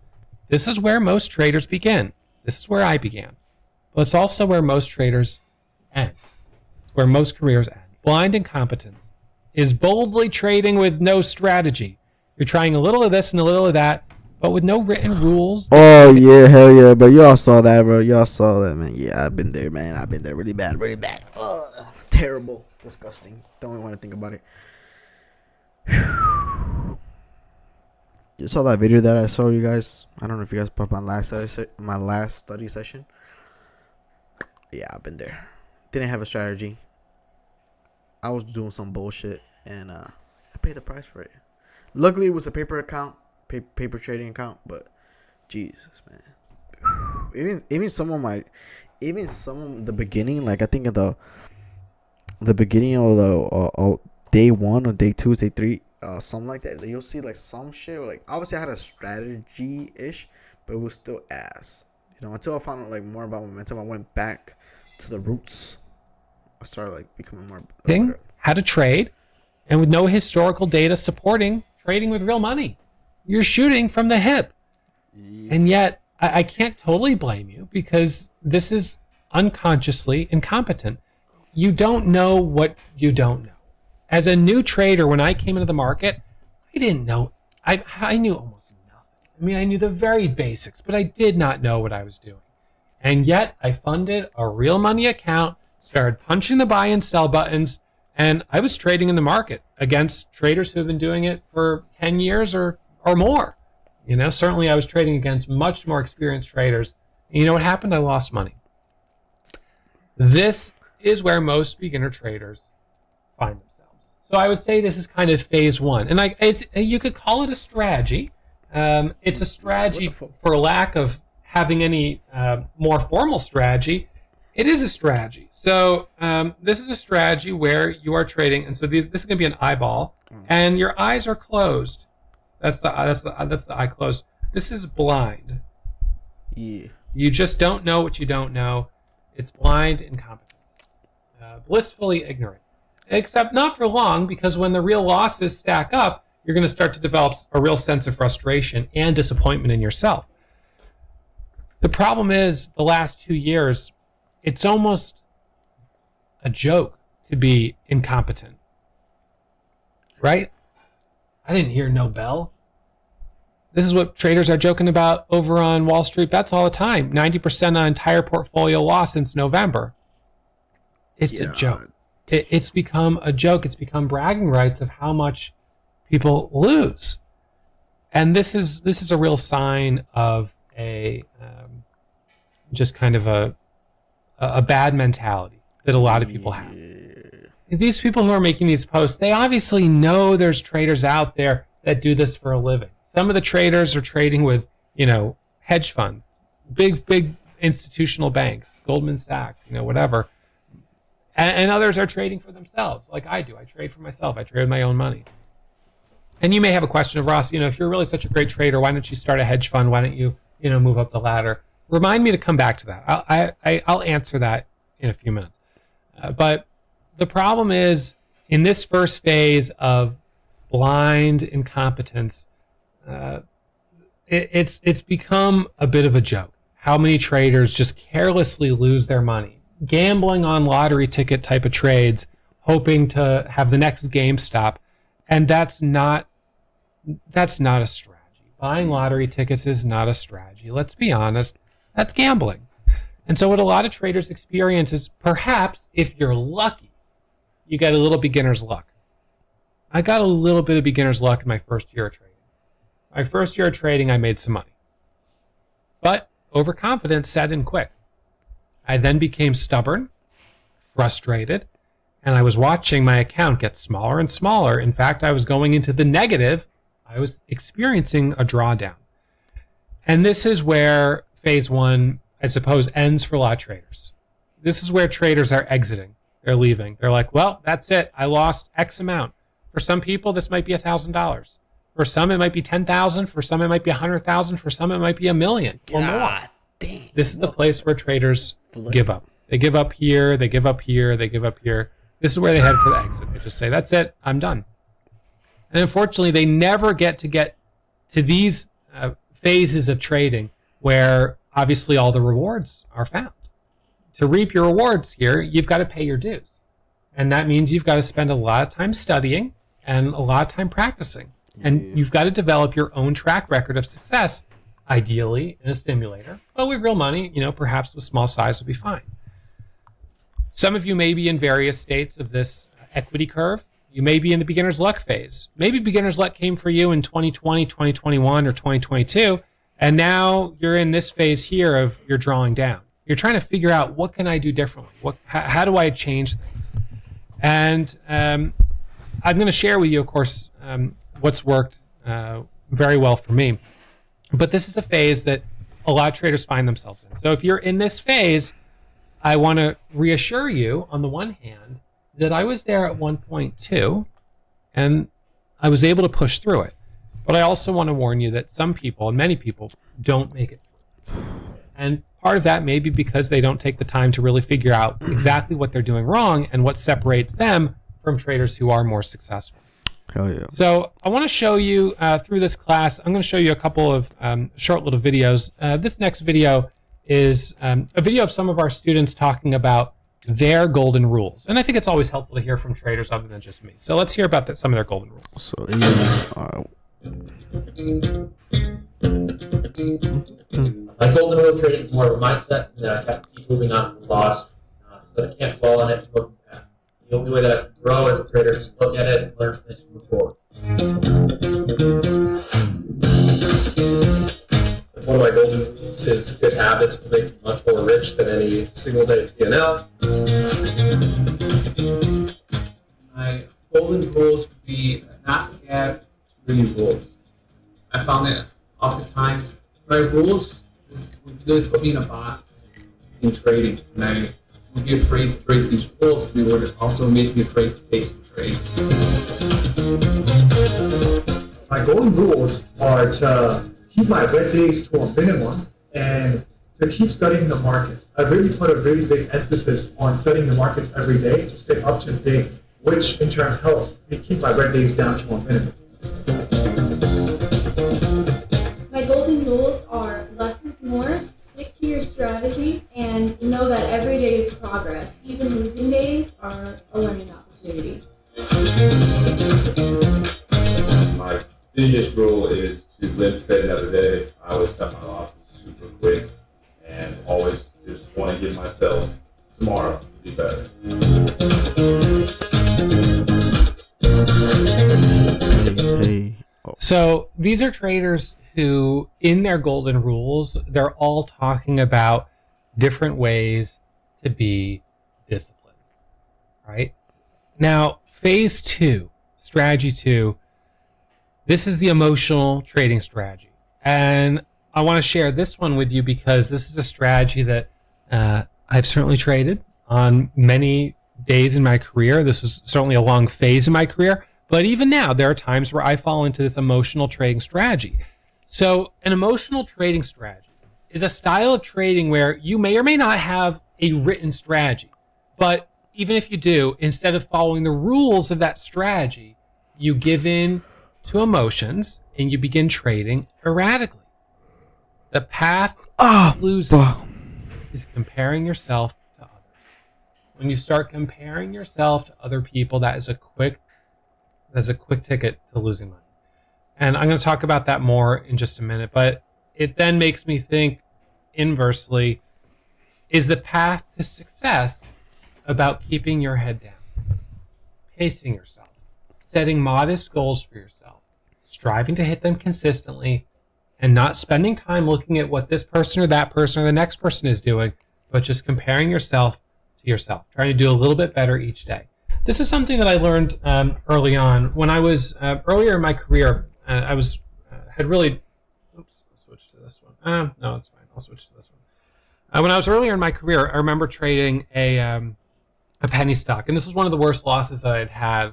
[SPEAKER 3] This is where most traders begin. This is where I began. But it's also where most traders end. It's where most careers end. Blind incompetence is boldly trading with no strategy. You're trying a little of this and a little of that, but with no written rules.
[SPEAKER 1] Oh yeah, hell yeah, bro. Y'all saw that, bro. Y'all saw that, man. Yeah, I've been there, man. I've been there really bad, really bad. Ugh, terrible, disgusting. Don't even want to think about it. You saw that video that I saw, you guys. I don't know if you guys popped my last study session. Yeah, I've been there. Didn't have a strategy. I was doing some bullshit, and I paid the price for it. Luckily, it was a paper account, paper trading account. But Jesus, man, even some of the beginning, like I think of the beginning of the day 1 or day 2, day 3. Something like that. You'll see like some shit. Like obviously I had a strategy ish, but it was still ass. Until I found out like more about momentum, I went back to the roots. I started like becoming more better.
[SPEAKER 3] How to trade, and with no historical data supporting trading with real money. You're shooting from the hip.
[SPEAKER 1] Yeah.
[SPEAKER 3] And yet I can't totally blame you, because this is unconsciously incompetent. You don't know what you don't know. As a new trader, when I came into the market, I didn't know. I knew almost nothing. I mean, I knew the very basics, but I did not know what I was doing. And yet I funded a real money account, started punching the buy and sell buttons, and I was trading in the market against traders who have been doing it for 10 years or more. You know, certainly I was trading against much more experienced traders. And you know what happened? I lost money. This is where most beginner traders find themselves. So I would say this is kind of phase one. And you could call it a strategy. It's a strategy for lack of having any more formal strategy. It is a strategy. So this is a strategy where you are trading, and so this is going to be an eyeball, and your eyes are closed. That's the eye closed. This is blind.
[SPEAKER 1] Yeah.
[SPEAKER 3] You just don't know what you don't know. It's blind incompetence, blissfully ignorant. Except not for long, because when the real losses stack up, you're going to start to develop a real sense of frustration and disappointment in yourself. The problem is, the last 2 years, it's almost a joke to be incompetent. Right? I didn't hear no bell. This is what traders are joking about over on Wall Street Bets all the time. 90% on entire portfolio loss since November. It's a joke. It's become a joke. It's become bragging rights of how much people lose. And this is a real sign of a just kind of a bad mentality that a lot of people have. These people who are making these posts, they obviously know there's traders out there that do this for a living. Some of the traders are trading with, hedge funds, big institutional banks, Goldman Sachs, whatever. And others are trading for themselves, like I do. I trade for myself. I trade with my own money. And you may have a question of, Ross, if you're really such a great trader, why don't you start a hedge fund? Why don't you, move up the ladder? Remind me to come back to that. I'll answer that in a few minutes. But the problem is, in this first phase of blind incompetence, it's become a bit of a joke. How many traders just carelessly lose their money, gambling on lottery ticket type of trades, hoping to have the next GameStop, and that's not a strategy. Buying lottery tickets is not a strategy. Let's be honest, that's gambling. And so what a lot of traders experience is, perhaps if you're lucky, you get a little beginner's luck. I got a little bit of beginner's luck in my first year of trading. My first year of trading, I made some money. But overconfidence set in quick. I then became stubborn, frustrated, and I was watching my account get smaller and smaller. In fact, I was going into the negative. I was experiencing a drawdown. And this is where phase one, I suppose, ends for a lot of traders. This is where traders are exiting. They're leaving. They're like, well, that's it. I lost X amount. For some people, this might be $1,000. For some, it might be $10,000. For some, it might be $100,000. For some, it might be $1 million or more.
[SPEAKER 1] Damn.
[SPEAKER 3] This is the place where traders give up. They give up here. They give up here. They give up here. This is where they head for the exit. They just say, that's it. I'm done. And unfortunately, they never get to these phases of trading where obviously all the rewards are found. To reap your rewards here, you've got to pay your dues. And that means you've got to spend a lot of time studying and a lot of time practicing. And you've got to develop your own track record of success, ideally in a simulator. But with real money, perhaps with small size will be fine. Some of you may be in various states of this equity curve. You may be in the beginner's luck phase. Maybe beginner's luck came for you in 2020, 2021, or 2022. And now you're in this phase here of you're drawing down. You're trying to figure out, what can I do differently? How do I change things? And I'm going to share with you, of course, what's worked very well for me. But this is a phase that a lot of traders find themselves in. So if you're in this phase, I want to reassure you, on the one hand, that I was there at one point too, and I was able to push through it. But I also want to warn you that some people, and many people, don't make it through. And part of that may be because they don't take the time to really figure out exactly what they're doing wrong and what separates them from traders who are more successful.
[SPEAKER 1] Hell yeah.
[SPEAKER 3] So I want to show you through this class, I'm going to show you a couple of short little videos. This next video is a video of some of our students talking about their golden rules. And I think it's always helpful to hear from traders other than just me. So let's hear about some of their golden rules.
[SPEAKER 1] So,
[SPEAKER 4] My golden rule of trading is more of a mindset that I have to keep moving on from loss, so I can't fall on it and look past. The only way that I can grow as a trader is to look at it and learn from it and move forward. One of my golden rules is good habits will make you much more rich than any single day P&L. My golden rules would be not to have too many rules. I found that oftentimes my rules would really put me in a box in trading, and I would be afraid to break these rules, and it would also make me afraid to take some trades.
[SPEAKER 5] My golden rules are to keep my red days to a minimum and to keep studying the markets. I really put a really big emphasis on studying the markets every day to stay up to date, which in turn helps me keep my red days down to a minimum.
[SPEAKER 6] My golden rules are less is more, stick to your strategy, and know that every day is progress. Even losing days are a learning opportunity.
[SPEAKER 7] My biggest rule is to live trade another day. I always cut my losses super quick and always just want to give myself tomorrow to be better.
[SPEAKER 1] Hey. Oh.
[SPEAKER 3] So these are traders who, in their golden rules, they're all talking about different ways to be disciplined, right? Now, phase 2, strategy 2, this is the emotional trading strategy. And I want to share this one with you because this is a strategy that I've certainly traded on many days in my career. This was certainly a long phase in my career. But even now, there are times where I fall into this emotional trading strategy. So an emotional trading strategy is a style of trading where you may or may not have a written strategy. But even if you do, instead of following the rules of that strategy, you give in to emotions and you begin trading erratically. The path to losing is comparing yourself to others. When you start comparing yourself to other people, that is a quick ticket to losing money. And I'm going to talk about that more in just a minute, but it then makes me think inversely, is the path to success about keeping your head down, pacing yourself, setting modest goals for yourself, striving to hit them consistently, and not spending time looking at what this person or that person or the next person is doing, but just comparing yourself to yourself, trying to do a little bit better each day. This is something that I learned early on. When I was earlier in my career, had really... Oops, I'll switch to this one. No, it's fine. I'll switch to this one. When I was earlier in my career, I remember trading a penny stock, and this was one of the worst losses that I'd had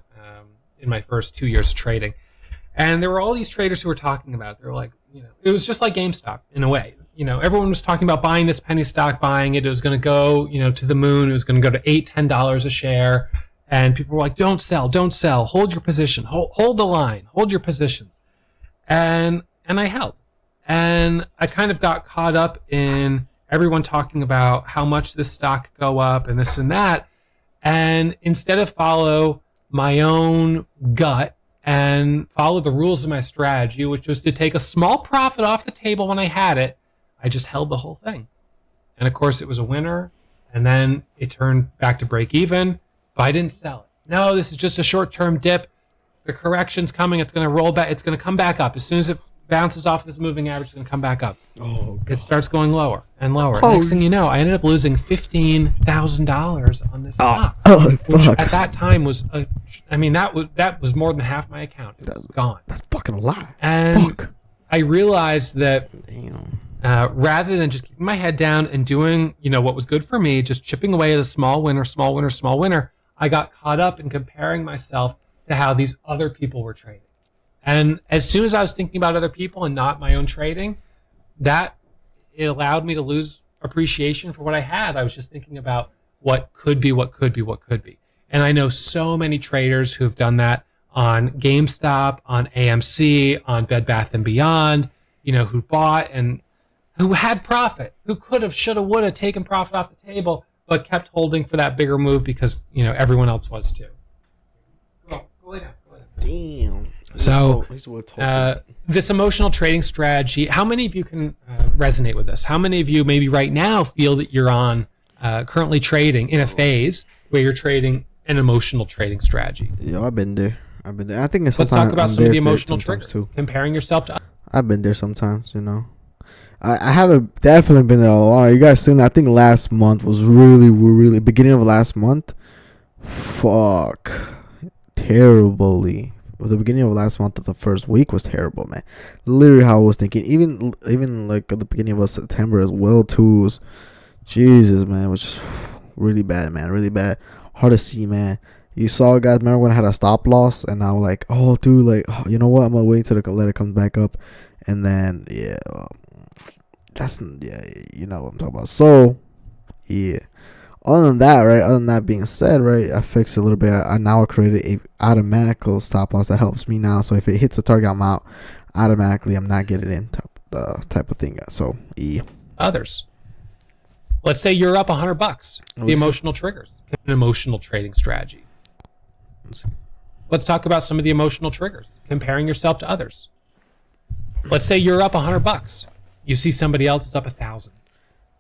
[SPEAKER 3] in my first 2 years of trading. And there were all these traders who were talking about it. They were like, it was just like GameStop in a way. Everyone was talking about buying this penny stock, buying it. It was going to go, to the moon. It was going to go to $8, $10 a share. And people were like, don't sell, hold your position, hold the line, hold your positions. And I held. And I kind of got caught up in everyone talking about how much this stock could go up and this and that. And instead of follow my own gut and follow the rules of my strategy, which was to take a small profit off the table when I had it, I just held the whole thing. And of course it was a winner. And then it turned back to break even. But I didn't sell it. No, this is just a short-term dip. The correction's coming. It's going to roll back. It's going to come back up. As soon as it bounces off this moving average, it's going to come back up.
[SPEAKER 1] Oh, God.
[SPEAKER 3] It starts going lower and lower.
[SPEAKER 1] Oh.
[SPEAKER 3] Next thing you know, I ended up losing $15,000 on this stock.
[SPEAKER 1] Oh,
[SPEAKER 3] Which
[SPEAKER 1] fuck.
[SPEAKER 3] at that time was, that was more than half my account. It was gone.
[SPEAKER 1] That's fucking a lot.
[SPEAKER 3] And
[SPEAKER 1] Fuck.
[SPEAKER 3] I realized that
[SPEAKER 1] Damn.
[SPEAKER 3] rather than just keeping my head down and doing, what was good for me, just chipping away at a small winner, I got caught up in comparing myself to how these other people were trading. And as soon as I was thinking about other people and not my own trading, it allowed me to lose appreciation for what I had. I was just thinking about what could be. And I know so many traders who have done that on GameStop, on AMC, on Bed Bath & Beyond, who bought and who had profit, who could have, should have, would have taken profit off the table, but kept holding for that bigger move because, everyone else was too. Go lay down.
[SPEAKER 1] Damn.
[SPEAKER 3] So
[SPEAKER 1] He's well told.
[SPEAKER 3] this emotional trading strategy, how many of you can resonate with this? How many of you maybe right now feel that you're on currently trading in a phase where you're trading an emotional trading strategy?
[SPEAKER 1] Yeah, I've been there. I think it's
[SPEAKER 3] Let's talk about some of the emotional triggers.
[SPEAKER 1] too.
[SPEAKER 3] Comparing yourself to
[SPEAKER 1] I've been there sometimes, you know. I haven't definitely been there a lot. You guys seen? I think last month was really beginning of last month. Fuck, terribly. It was the beginning of last month. The first week was terrible, man. Literally, how I was thinking. Even like at the beginning of September as well too. Was, Jesus, man, it was just really bad, man. Really bad. Hard to see, man. You saw, guys, remember when I had a stop loss and I was like, oh, dude, like, oh, you know what? I'm going to wait till the letter comes back up. And then, yeah, you know what I'm talking about. So, yeah. Other than that, right, other than that being said, right, I fixed it a little bit. I now created a automatical stop loss that helps me now. So if it hits the target amount, automatically I'm not getting in type of thing. So, yeah.
[SPEAKER 3] others. Let's say you're up $100. The emotional triggers, an emotional trading strategy. Let's talk about some of the emotional triggers. Comparing yourself to others. Let's say you're up $100. You see somebody else is up 1,000.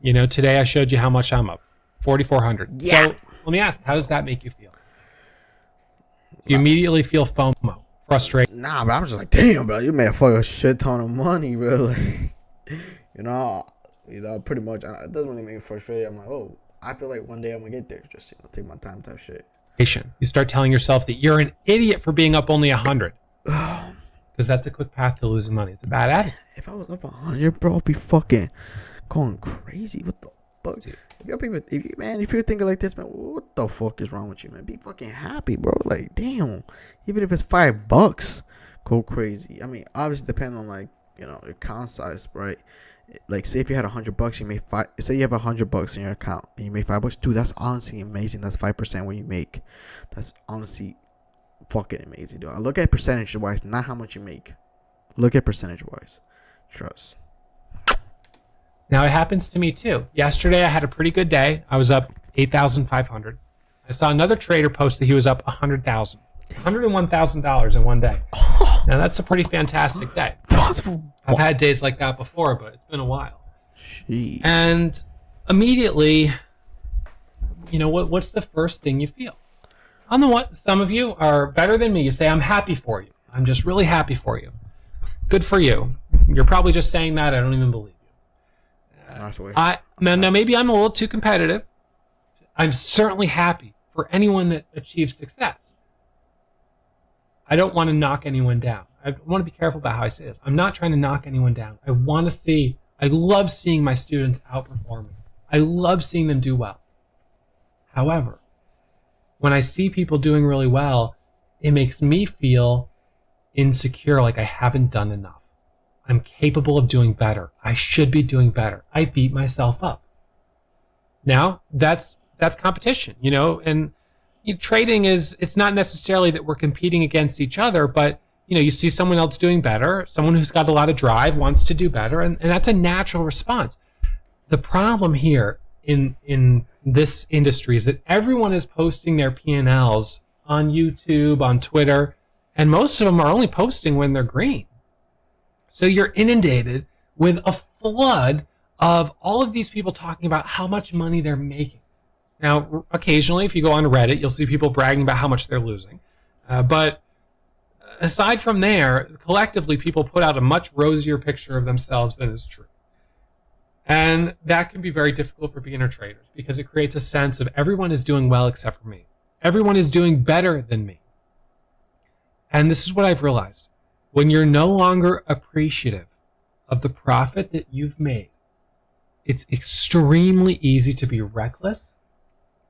[SPEAKER 3] You know, today I showed you how much I'm up, 4,400. Yeah. So let me ask, how does that make you feel? Do you immediately feel FOMO, frustration?
[SPEAKER 1] Nah, but I'm just like, damn, bro, you made a fucking shit ton of money, bro. Like, you know, pretty much. It doesn't really make me frustrated. I'm like, oh, I feel like one day I'm gonna get there. Just take my time, type shit.
[SPEAKER 3] You start telling yourself that you're an idiot for being up only 100. Because that's a quick path to losing money. It's a bad attitude.
[SPEAKER 1] If I was up 100, bro, I'd be fucking going crazy. What the fuck? Dude. If you're thinking like this, man, what the fuck is wrong with you, man? Be fucking happy, bro. Like, damn. Even if it's $5, go crazy. I mean, obviously, depending on, like, you know, your account size, right? Like, say if you had $100, you make say you have $100 in your account and you make $5, dude, that's honestly amazing. That's 5% what you make. That's honestly fucking amazing, dude. I look at percentage wise, not how much you make. Look at percentage wise. Trust.
[SPEAKER 3] Now it happens to me too. Yesterday I had a pretty good day. I was up 8,500. I saw another trader post that he was up 100,000, $101,000 in one day. Now that's a pretty fantastic day. I've had days like that before, but it's been a while.
[SPEAKER 1] Jeez.
[SPEAKER 3] And immediately, you know, what's the first thing you feel? On the one, some of you are better than me. You say, I'm happy for you. I'm just really happy for you. Good for you. You're probably just saying that. I don't even believe you. Now maybe I'm a little too competitive. I'm certainly happy for anyone that achieves success. I don't want to knock anyone down. I want to be careful about how I say this. I'm not trying to knock anyone down. I love seeing my students outperforming. I love seeing them do well. However, when I see people doing really well, it makes me feel insecure, like I haven't done enough. I'm capable of doing better. I should be doing better. I beat myself up. Now, that's competition, you know, and trading it's not necessarily that we're competing against each other, but you know, you see someone else doing better, someone who's got a lot of drive wants to do better, and that's a natural response. The problem here in this industry is that everyone is posting their P&Ls on YouTube, on Twitter, and most of them are only posting when they're green. So you're inundated with a flood of all of these people talking about how much money they're making. Now, occasionally, if you go on Reddit, you'll see people bragging about how much they're losing. But aside from there, collectively, people put out a much rosier picture of themselves than is true. And that can be very difficult for beginner traders because it creates a sense of everyone is doing well except for me. Everyone is doing better than me. And this is what I've realized. When you're no longer appreciative of the profit that you've made, it's extremely easy to be reckless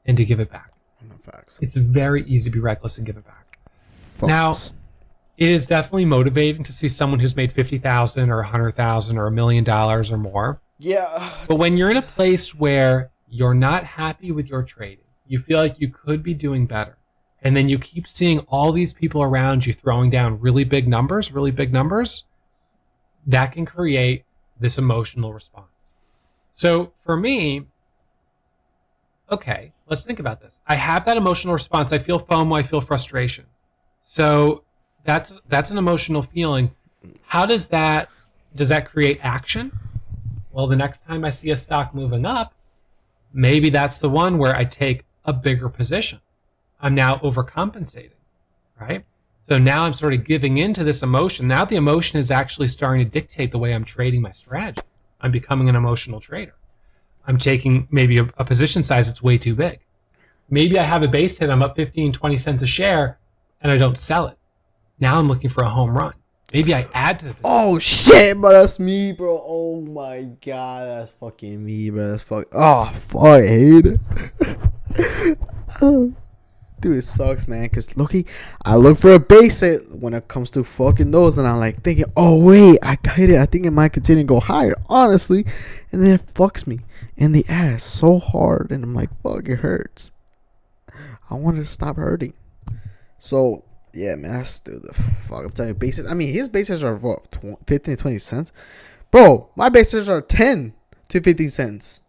[SPEAKER 3] and to give it back.
[SPEAKER 1] Facts.
[SPEAKER 3] It's very easy to be reckless and give it back.
[SPEAKER 1] Facts.
[SPEAKER 3] Now, it is definitely motivating to see someone who's made 50,000 or 100,000 or $1 million or more.
[SPEAKER 1] Yeah.
[SPEAKER 3] But when you're in a place where you're not happy with your trading, you feel like you could be doing better, and then you keep seeing all these people around you throwing down really big numbers, that can create this emotional response. So for me, okay, let's think about this. I have that emotional response. I feel FOMO. I feel frustration. So That's an emotional feeling. How does that create action? Well, the next time I see a stock moving up, maybe that's the one where I take a bigger position. I'm now overcompensating, right? So now I'm sort of giving into this emotion. Now the emotion is actually starting to dictate the way I'm trading my strategy. I'm becoming an emotional trader. I'm taking maybe a position size that's way too big. Maybe I have a base hit, I'm up 15, 20 cents a share, and I don't sell it. Now I'm looking for a home run. Maybe I add to the position.
[SPEAKER 1] Oh shit, bro, that's me, bro. Oh my god, that's fucking me, bro. That's fuck. Oh fuck, I hate it. Dude, it sucks, man. Cause looky, I look for a base hit when it comes to fucking those, and I'm like thinking, oh wait, I hit it. I think it might continue to go higher, honestly, and then it fucks me in the ass so hard, and I'm like, fuck, it hurts. I want it to stop hurting. So yeah, man, that's stupid. Fuck, I'm telling you, bases. I mean, his bases are what, 15 to 20 cents, bro. My bases are 10 to 15 cents,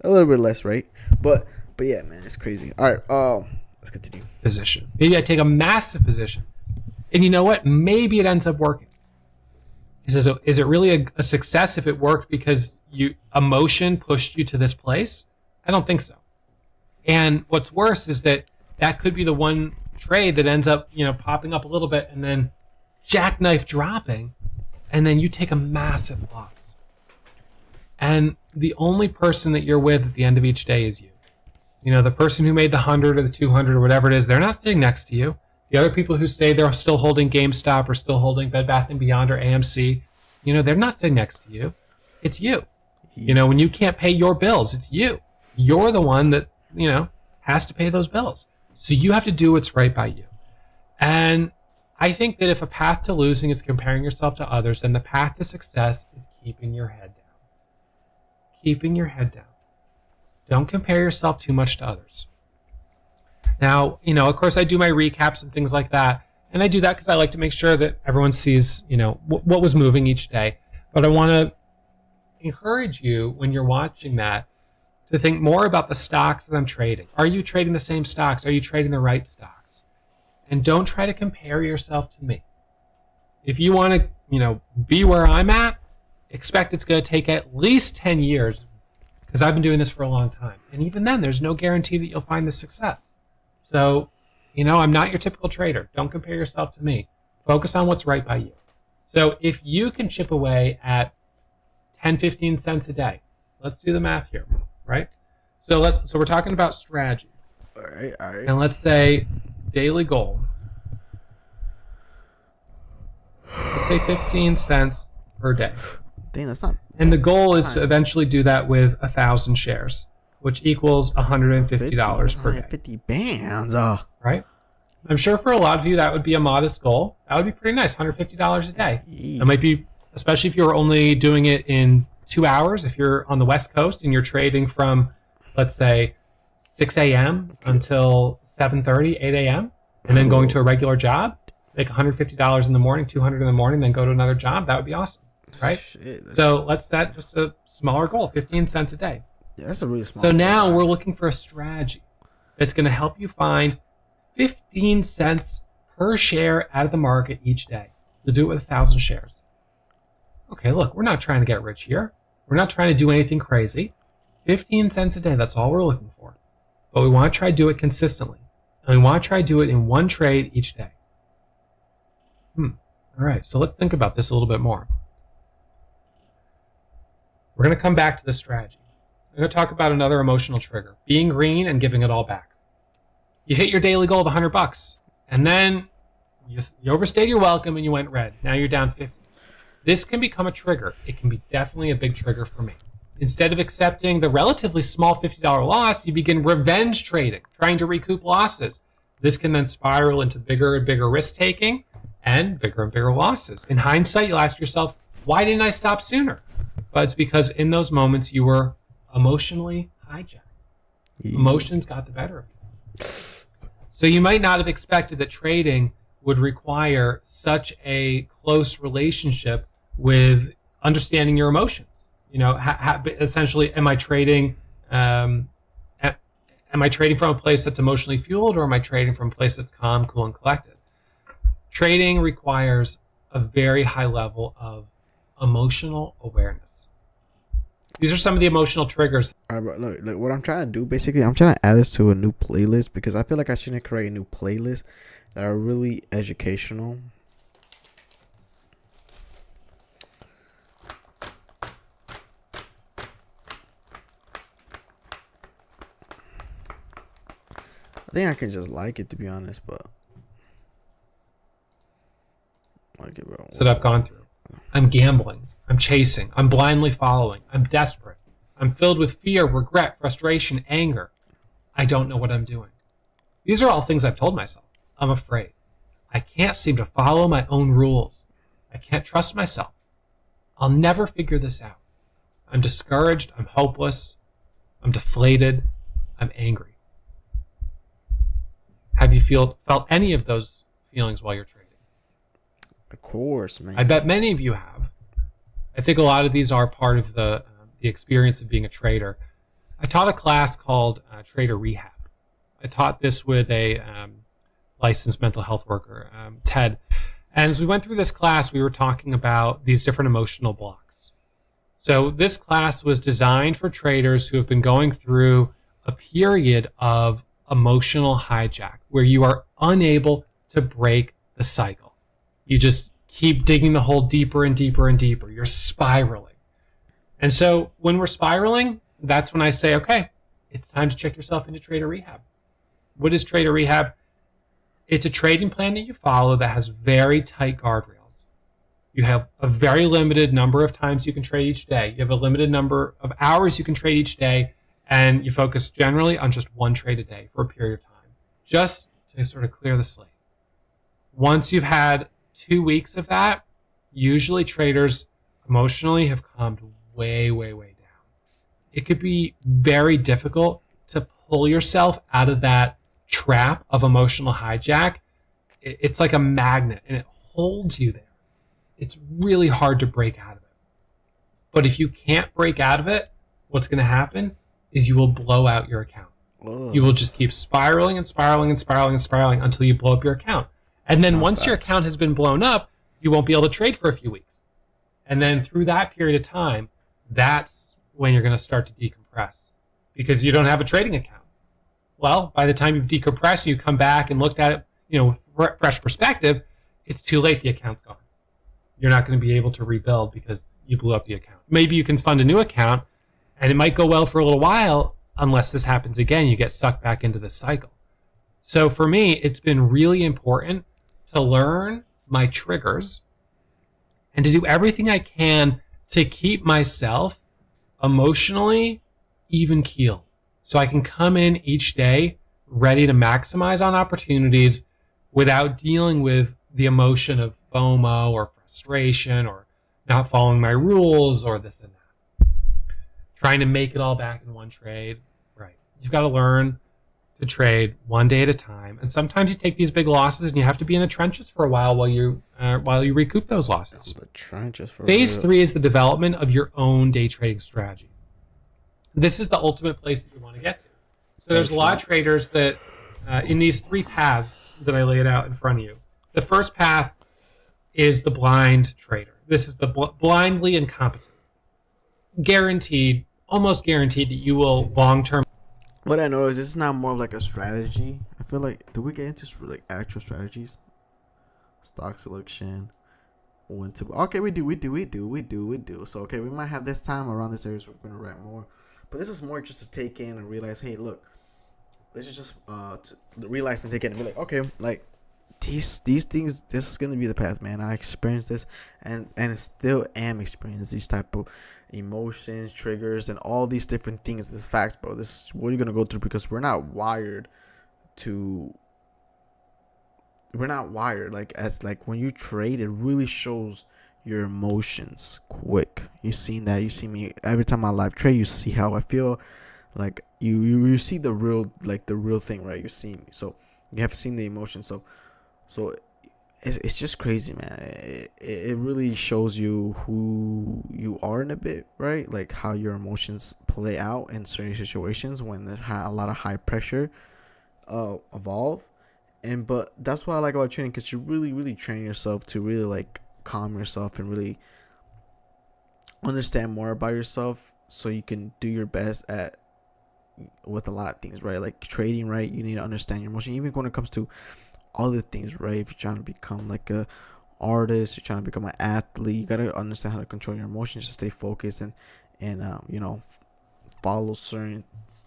[SPEAKER 1] a little bit less, right? But yeah, man, it's crazy. All right, let's continue.
[SPEAKER 3] Position. Maybe I take a massive position, and you know what? Maybe it ends up working. Is it really a success if it worked because emotion pushed you to this place? I don't think so. And what's worse is that could be the one trade that ends up, popping up a little bit and then jackknife dropping, and then you take a massive loss. And the only person that you're with at the end of each day is you. The person who made the 100 or the 200 or whatever it is, they're not sitting next to you. The other people who say they're still holding GameStop or still holding Bed Bath & Beyond or AMC, they're not sitting next to you. It's you. When you can't pay your bills, it's you. You're the one that, has to pay those bills. So you have to do what's right by you. And I think that if a path to losing is comparing yourself to others, then the path to success is keeping your head down. Keeping your head down. Don't compare yourself too much to others. Now, of course, I do my recaps and things like that. And I do that because I like to make sure that everyone sees, what was moving each day. But I want to encourage you when you're watching that to think more about the stocks that I'm trading. Are you trading the same stocks? Are you trading the right stocks? And don't try to compare yourself to me. If you want to, be where I'm at, expect it's going to take at least 10 years because I've been doing this for a long time. And even then, there's no guarantee that you'll find the success. So, I'm not your typical trader. Don't compare yourself to me. Focus on what's right by you. So if you can chip away at 10, 15 cents a day, let's do the math here. Right? So we're talking about strategy.
[SPEAKER 1] All right.
[SPEAKER 3] And let's say daily goal. Let's say 15 cents per day.
[SPEAKER 1] Dang, that's not.
[SPEAKER 3] And the goal is to eventually do that with 1,000 shares, which equals $150 per day.
[SPEAKER 1] 50 bands.
[SPEAKER 3] Right? I'm sure for a lot of you that would be a modest goal. That would be pretty nice, $150 a day. It might be, especially if you're only doing it in 2 hours. If you're on the West Coast and you're trading from, let's say, 6 a.m. until 7:30, 8 a.m., and then going to a regular job, make $150 in the morning, $200 in the morning, then go to another job, that would be awesome, right?
[SPEAKER 1] Shit,
[SPEAKER 3] So let's set just a smaller goal, 15 cents a day.
[SPEAKER 1] Yeah, that's a really small.
[SPEAKER 3] So now we're looking for a strategy that's going to help you find 15 cents per share out of the market each day. You'll do it with 1,000 shares. Okay, look, we're not trying to get rich here. We're not trying to do anything crazy. 15 cents a day, that's all we're looking for. But we want to try to do it consistently. And we want to try to do it in one trade each day. All right, so let's think about this a little bit more. We're going to come back to the strategy. I'm going to talk about another emotional trigger, being green and giving it all back. You hit your daily goal of $100, and then you overstayed your welcome and you went red. Now you're down 50. This can become a trigger. It can be definitely a big trigger for me. Instead of accepting the relatively small $50 loss, you begin revenge trading, trying to recoup losses. This can then spiral into bigger and bigger risk-taking and bigger losses. In hindsight, you'll ask yourself, why didn't I stop sooner? But it's because in those moments you were emotionally hijacked. Emotions got the better of you. So you might not have expected that trading would require such a close relationship with understanding your emotions. Essentially, am I trading from a place that's emotionally fueled, or am I trading from a place that's calm, cool, and collected? Trading requires a very high level of emotional awareness. These are some of the emotional triggers.
[SPEAKER 1] All right, bro. Look, what I'm trying to do, basically, I'm trying to add this to a new playlist because I feel like I shouldn't create a new playlist that are really educational. I think I can just like it, to be honest, but like it, bro.
[SPEAKER 3] That I've gone through. I'm gambling. I'm chasing. I'm blindly following. I'm desperate. I'm filled with fear, regret, frustration, anger. I don't know what I'm doing. These are all things I've told myself. I'm afraid. I can't seem to follow my own rules. I can't trust myself. I'll never figure this out. I'm discouraged. I'm hopeless. I'm deflated. I'm angry. Have you felt any of those feelings while you're trading?
[SPEAKER 1] Of course, man.
[SPEAKER 3] I bet many of you have. I think a lot of these are part of the experience of being a trader. I taught a class called Trader Rehab. I taught this with a licensed mental health worker, Ted. And as we went through this class, we were talking about these different emotional blocks. So this class was designed for traders who have been going through a period of emotional hijack where you are unable to break the cycle. You just keep digging the hole deeper and deeper and deeper. You're spiraling. And so when we're spiraling, that's when I say, okay, it's time to check yourself into Trader Rehab. What is Trader Rehab? It's a trading plan that you follow that has very tight guardrails. You have a very limited number of times you can trade each day. You have a limited number of hours you can trade each day, and you focus generally on just one trade a day for a period of time, just to sort of clear the slate. Once you've had 2 weeks of that, usually traders emotionally have calmed way, way, way down. It could be very difficult to pull yourself out of that trap of emotional hijack. It's like a magnet and it holds you there. It's really hard to break out of it. But if you can't break out of it, what's going to happen is you will blow out your account.
[SPEAKER 1] Ugh.
[SPEAKER 3] You will just keep spiraling and spiraling and spiraling and spiraling until you blow up your account. And then once your account has been blown up, you won't be able to trade for a few weeks. And then through that period of time, that's when you're going to start to decompress because you don't have a trading account. Well, by the time you've decompressed and you come back and looked at it, with fresh perspective, it's too late. The account's gone. You're not going to be able to rebuild because you blew up the account. Maybe you can fund a new account and it might go well for a little while unless this happens again. You get sucked back into this cycle. So for me, it's been really important to learn my triggers and to do everything I can to keep myself emotionally even keeled so I can come in each day ready to maximize on opportunities without dealing with the emotion of FOMO or frustration or not following my rules or this and that. Trying to make it all back in one trade. Right. You've got to learn to trade one day at a time. And sometimes you take these big losses and you have to be in the trenches for a while you recoup those losses.
[SPEAKER 1] The trenches for
[SPEAKER 3] Phase
[SPEAKER 1] real.
[SPEAKER 3] 3 is the development of your own day trading strategy. This is the ultimate place that you want to get to. So there's a lot of traders that in these 3 paths that I laid out in front of you. The first path is the blind trader. This is the blindly incompetent. Guaranteed, almost guaranteed that you will long-term.
[SPEAKER 1] What I noticed, this is not more of like a strategy. I feel like, do we get into like actual strategies? Stock selection. When to, okay, we do. So okay, we might have this time around this area, so we're gonna write more. But this is more just to take in and realize, hey, look, this is just to realize and take in and be like, okay, like these things, this is gonna be the path, man. I experienced this and still am experiencing these type of emotions, triggers, and all these different things. This facts, bro. This is what you're gonna go through because we're not wired like as like when you trade, it really shows your emotions quick. You seen that. You see me every time I live trade. You see how I feel. Like you see the real thing, right? You see me, so you have seen the emotion. So it's just crazy, man. It really shows you who you are in a bit, right? Like how your emotions play out in certain situations when there's a lot of high pressure evolve. but that's what I like about trading, because you really train yourself to really like calm yourself and really understand more about yourself, so you can do your best at with a lot of things, right? Like trading, right? You need to understand your emotion, even when it comes to other things, right? If you're trying to become like a artist, you're trying to become an athlete, you gotta understand how to control your emotions to stay focused and you know, follow certain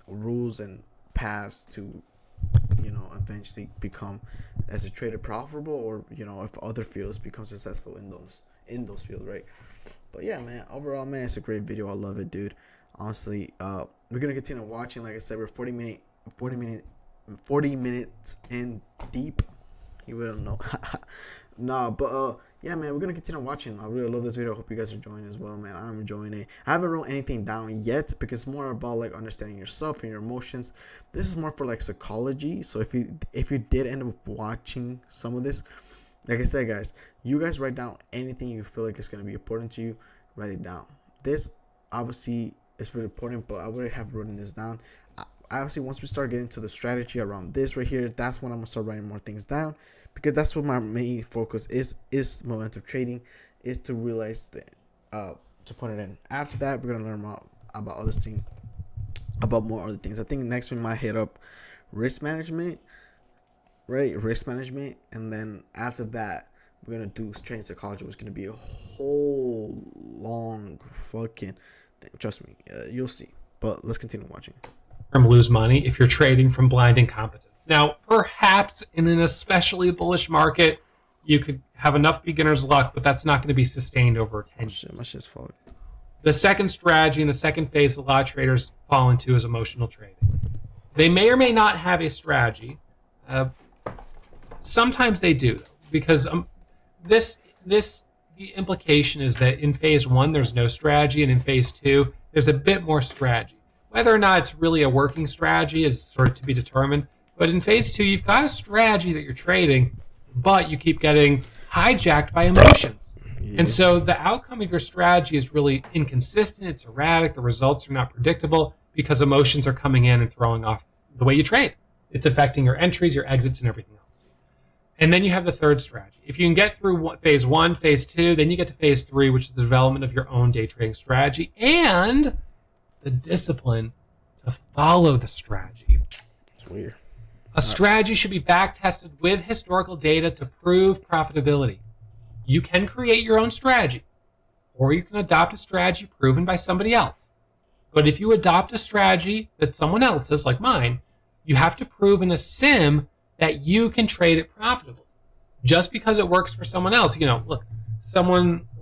[SPEAKER 1] rules and paths to, you know, eventually become as a trader profitable, or, you know, if other fields become successful in those fields, right? But yeah, man, overall, man, it's a great video. I love it, dude. Honestly, we're gonna continue watching. Like I said, we're 40 minutes in deep. You will know. Nah, but yeah, man, we're gonna continue watching. I really love this video. I hope you guys are enjoying as well, man. I'm enjoying it. I haven't wrote anything down yet, because it's more about like understanding yourself and your emotions. This is more for like psychology. So if you did end up watching some of this, like I said, guys, you guys write down anything you feel like is gonna be important to you. Write it down. This obviously is really important, but I would have written this down. Obviously, once we start getting to the strategy around this right here, that's when I'm gonna start writing more things down, because that's what my main focus is momentum trading, is to realize that, to put it in. After that, we're gonna learn more about other things, about more other things. I think next we might hit up risk management, right? Risk management, and then after that, we're gonna do trading psychology, which is gonna be a whole long fucking thing. Trust me, you'll see. But let's continue watching.
[SPEAKER 3] Lose money if you're trading from blind incompetence. Now, perhaps in an especially bullish market, you could have enough beginner's luck, but that's not going to be sustained over 10 years.
[SPEAKER 1] My shit's fucked.
[SPEAKER 3] The second strategy and the second phase a lot of traders fall into is emotional trading. They may or may not have a strategy. Sometimes they do, because the implication is that in phase 1 there's no strategy, and in phase 2 there's a bit more strategy. Whether or not it's really a working strategy is sort of to be determined. But in phase 2, you've got a strategy that you're trading, but you keep getting hijacked by emotions. Yeah. And so the outcome of your strategy is really inconsistent. It's erratic. The results are not predictable because emotions are coming in and throwing off the way you trade. It's affecting your entries, your exits, and everything else. And then you have the third strategy. If you can get through phase 1, phase 2, then you get to phase 3, which is the development of your own day trading strategy and the discipline to follow the strategy.
[SPEAKER 1] It's weird.
[SPEAKER 3] A strategy should be back tested with historical data to prove profitability. You can create your own strategy, or you can adopt a strategy proven by somebody else. But if you adopt a strategy that someone else's, like mine, you have to prove in a sim that you can trade it profitably. Just because it works for someone else, you know, look,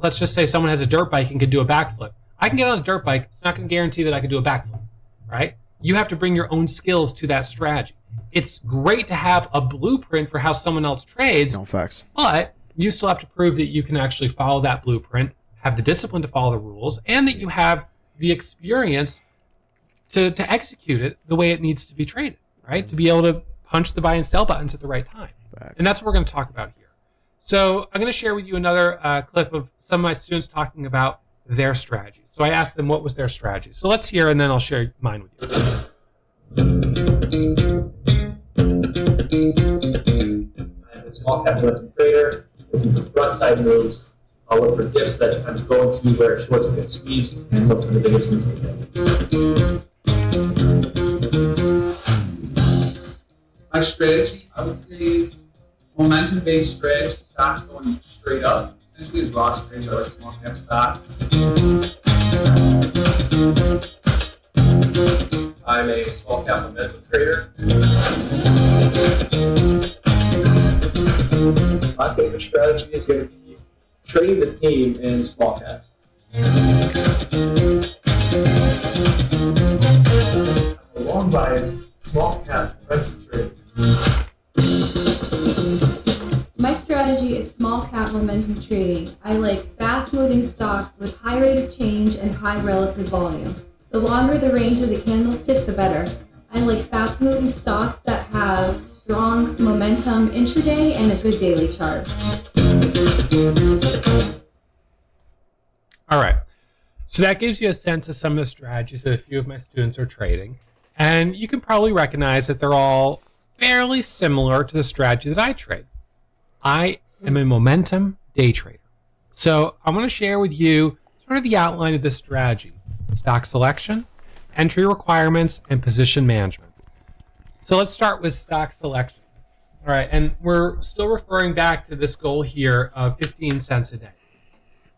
[SPEAKER 3] let's just say someone has a dirt bike and can do a backflip. I can get on a dirt bike. It's not going to guarantee that I can do a backflip, right? You have to bring your own skills to that strategy. It's great to have a blueprint for how someone else trades.
[SPEAKER 1] No facts.
[SPEAKER 3] But you still have to prove that you can actually follow that blueprint, have the discipline to follow the rules, and that you have the experience to execute it the way it needs to be traded, right? To be able to punch the buy and sell buttons at the right time.
[SPEAKER 1] Facts.
[SPEAKER 3] And that's what we're going to talk about here. So I'm going to share with you another clip of some of my students talking about their strategies. So I asked them what was their strategy. So let's hear, and then I'll share mine with you.
[SPEAKER 5] I'm a small cap momentum trader looking for front side moves. I'll look for dips that kind of go into where shorts will get squeezed and look for the biggest moves we can.
[SPEAKER 4] My strategy, I would say, is momentum-based strategy. Stocks going straight up. Essentially, is raw strategy, I like small cap stocks.
[SPEAKER 5] I'm a small cap momentum trader. My favorite strategy is going to be trading the theme in small caps. The long buy is small cap momentum trading.
[SPEAKER 6] My strategy is small cap momentum trading. I like fast moving stocks with high rate of change and high relative volume. The longer the range of the candlestick, the better. I like fast moving stocks that have strong momentum intraday and a good daily chart.
[SPEAKER 3] All right. So that gives you a sense of some of the strategies that a few of my students are trading. And you can probably recognize that they're all fairly similar to the strategy that I trade. I am a momentum day trader. So I want to share with you sort of the outline of this strategy: stock selection, entry requirements, and position management. So let's start with stock selection. All right, and we're still referring back to this goal here of 15 cents a day.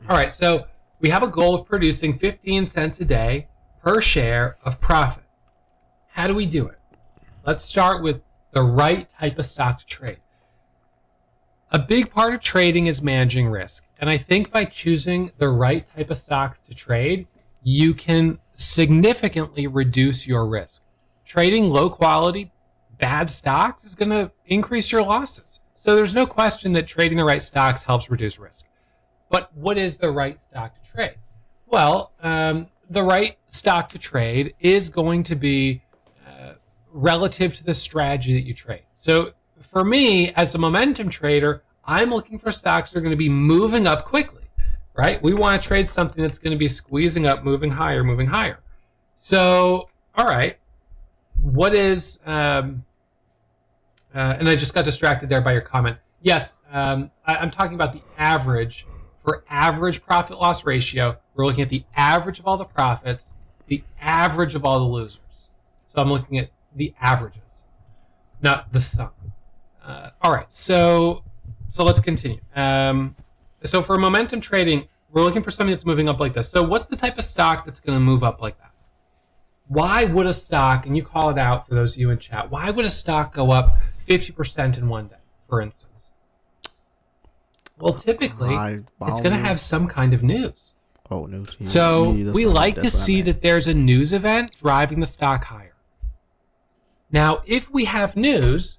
[SPEAKER 3] All right, so we have a goal of producing 15 cents a day per share of profit. How do we do it? Let's start with the right type of stock to trade. A big part of trading is managing risk. And I think by choosing the right type of stocks to trade, you can significantly reduce your risk. Trading low quality, bad stocks is going to increase your losses. So there's no question that trading the right stocks helps reduce risk. But what is the right stock to trade? Well, the right stock to trade is going to be relative to the strategy that you trade. So for me, as a momentum trader, I'm looking for stocks that are going to be moving up quickly, right? We want to trade something that's going to be squeezing up, moving higher, moving higher. So, all right, what is, and I just got distracted there by your comment. Yes, I'm talking about the average. For average profit loss ratio, we're looking at the average of all the profits, the average of all the losers. So I'm looking at the averages, not the sum. All right, so let's continue. So for momentum trading, we're looking for something that's moving up like this. So what's the type of stock that's going to move up like that? Why would a stock, and you call it out for those of you in chat, why would a stock go up 50% in one day, for instance? Well, typically, it's going to have some kind of news.
[SPEAKER 1] Oh, news. Yeah,
[SPEAKER 3] so we like to see that there's a news event driving the stock higher. Now, if we have news,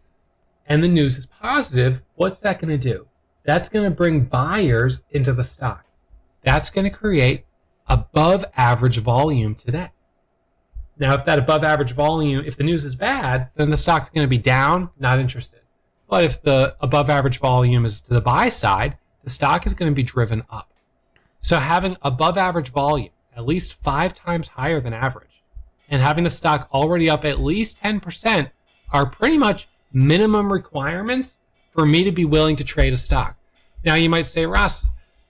[SPEAKER 3] and the news is positive, what's that going to do? That's going to bring buyers into the stock. That's going to create above average volume today. Now, if that above average volume, if the news is bad, then the stock's going to be down, not interested. But if the above average volume is to the buy side, the stock is going to be driven up. So having above average volume, at least 5 times higher than average, and having the stock already up at least 10% are pretty much minimum requirements for me to be willing to trade a stock. Now you might say, Ross,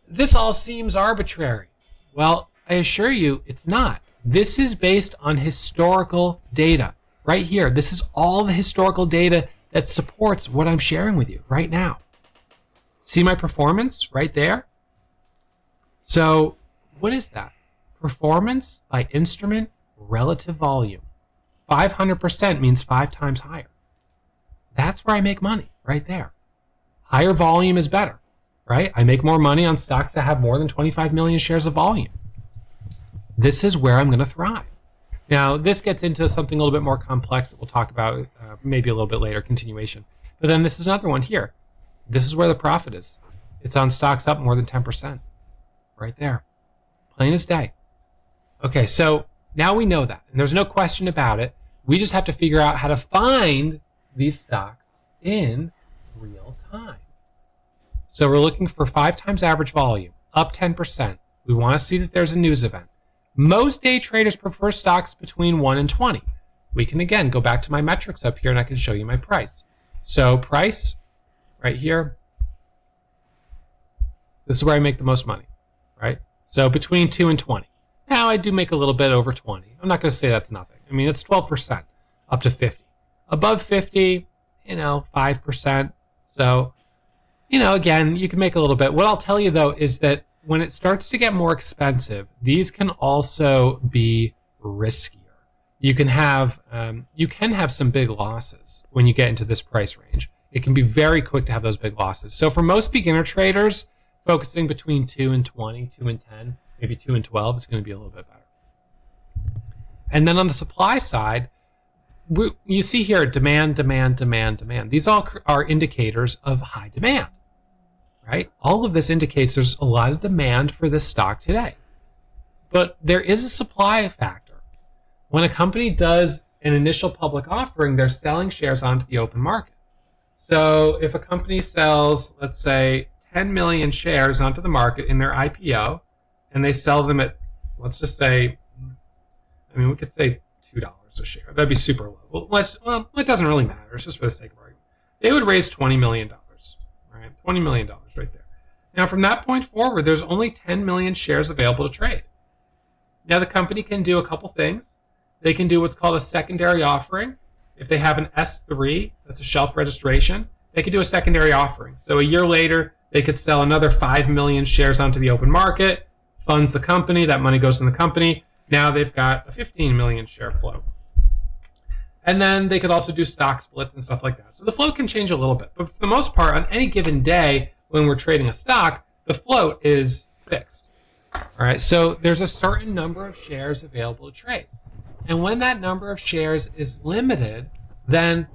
[SPEAKER 3] this all seems arbitrary. Well, I assure you it's not. This is based on historical data. Right here, this is all the historical data that supports what I'm sharing with you right now. See my performance right there? So what is that? Performance by instrument relative volume. 500% means 5 times higher. That's where I make money, right there. Higher volume is better, right? I make more money on stocks that have more than 25 million shares of volume. This is where I'm going to thrive. Now, this gets into something a little bit more complex that we'll talk about maybe a little bit later, continuation. But then this is another one here. This is where the profit is. It's on stocks up more than 10%. Right there. Plain as day. Okay, so now we know that. And there's no question about it. We just have to figure out how to find these stocks in real time. So we're looking for 5 times average volume, up 10%. We want to see that there's a news event. Most day traders prefer stocks between 1 and 20. We can, again, go back to my metrics up here and I can show you my price. So price, right here, this is where I make the most money, right? So between 2 and 20. Now I do make a little bit over 20. I'm not going to say that's nothing. I mean, it's 12% up to 50. Above 50, 5%. So, again, you can make a little bit. What I'll tell you, though, is that when it starts to get more expensive, these can also be riskier. You can have some big losses when you get into this price range. It can be very quick to have those big losses. So for most beginner traders, focusing between 2 and 20, 2 and 10, maybe 2 and 12 is going to be a little bit better. And then on the supply side, you see here demand, demand, demand, demand. These all are indicators of high demand. Right? All of this indicates there's a lot of demand for this stock today. But there is a supply factor. When a company does an initial public offering, they're selling shares onto the open market. So if a company sells, let's say, 10 million shares onto the market in their IPO, and they sell them at, let's just say, we could say $2 a share. That'd be super low. Well, it doesn't really matter. It's just for the sake of argument. They would raise $20 million, right? $20 million right there. Now, from that point forward, there's only 10 million shares available to trade. Now, the company can do a couple things. They can do what's called a secondary offering. If they have an S3, that's a shelf registration, they could do a secondary offering. So a year later, they could sell another 5 million shares onto the open market, funds the company, that money goes in the company. Now they've got a 15 million share float. And then they could also do stock splits and stuff like that. So the float can change a little bit. But for the most part, on any given day when we're trading a stock, the float is fixed. All right, so there's a certain number of shares available to trade. And when that number of shares is limited, then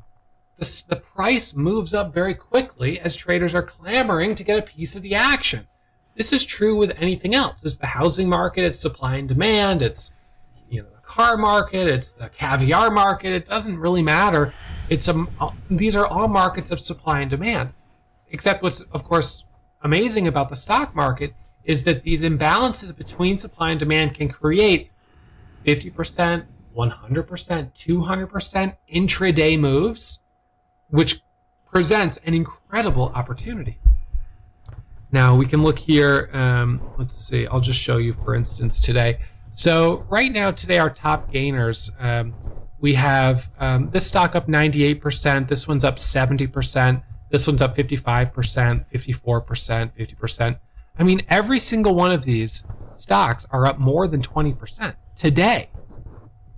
[SPEAKER 3] the price moves up very quickly as traders are clamoring to get a piece of the action. This is true with anything else. It's the housing market, it's supply and demand, it's the car market, it's the caviar market. It doesn't really matter. These are all markets of supply and demand. Except what's, of course, amazing about the stock market is that these imbalances between supply and demand can create 50%, 100%, 200% intraday moves, which presents an incredible opportunity. Now we can look here. Let's see. I'll just show you, for instance, today. So right now, today, our top gainers, we have this stock up 98%. This one's up 70%. This one's up 55%, 54%, 50%. I mean, every single one of these stocks are up more than 20% today.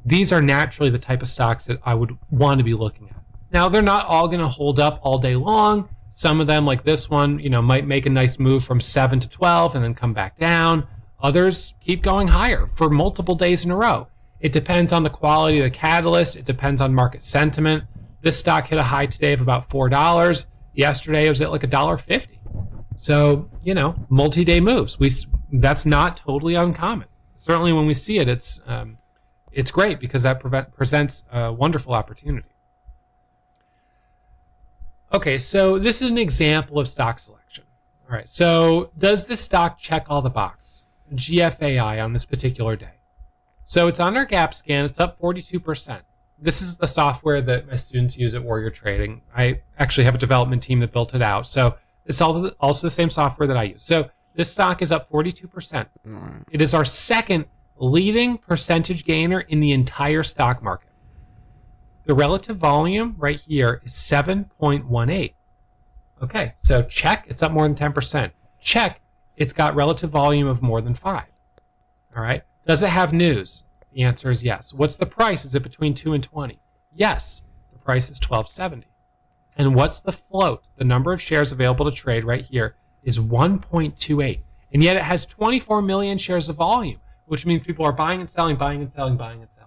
[SPEAKER 3] These are naturally the type of stocks that I would want to be looking at. Now, they're not all going to hold up all day long. Some of them, like this one, might make a nice move from 7 to 12 and then come back down. Others keep going higher for multiple days in a row. It depends on the quality of the catalyst. It depends on market sentiment. This stock hit a high today of about $4. Yesterday, it was at like $1.50. So, multi-day moves. That's not totally uncommon. Certainly when we see it, it's great because that presents a wonderful opportunity. Okay, so this is an example of stock selection. All right, so does this stock check all the boxes? GFAI on this particular day. So it's on our gap scan. It's up 42%. This is the software that my students use at Warrior Trading. I actually have a development team that built it out. So it's also the same software that I use. So this stock is up 42%. It is our second leading percentage gainer in the entire stock market. The relative volume right here is 7.18. Okay, so check, it's up more than 10%. Check, it's got relative volume of more than 5. All right, does it have news? The answer is yes. What's the price? Is it between 2 and 20? Yes, the price is $12.70. And what's the float? The number of shares available to trade right here is 1.28. And yet it has 24 million shares of volume, which means people are buying and selling, buying and selling, buying and selling.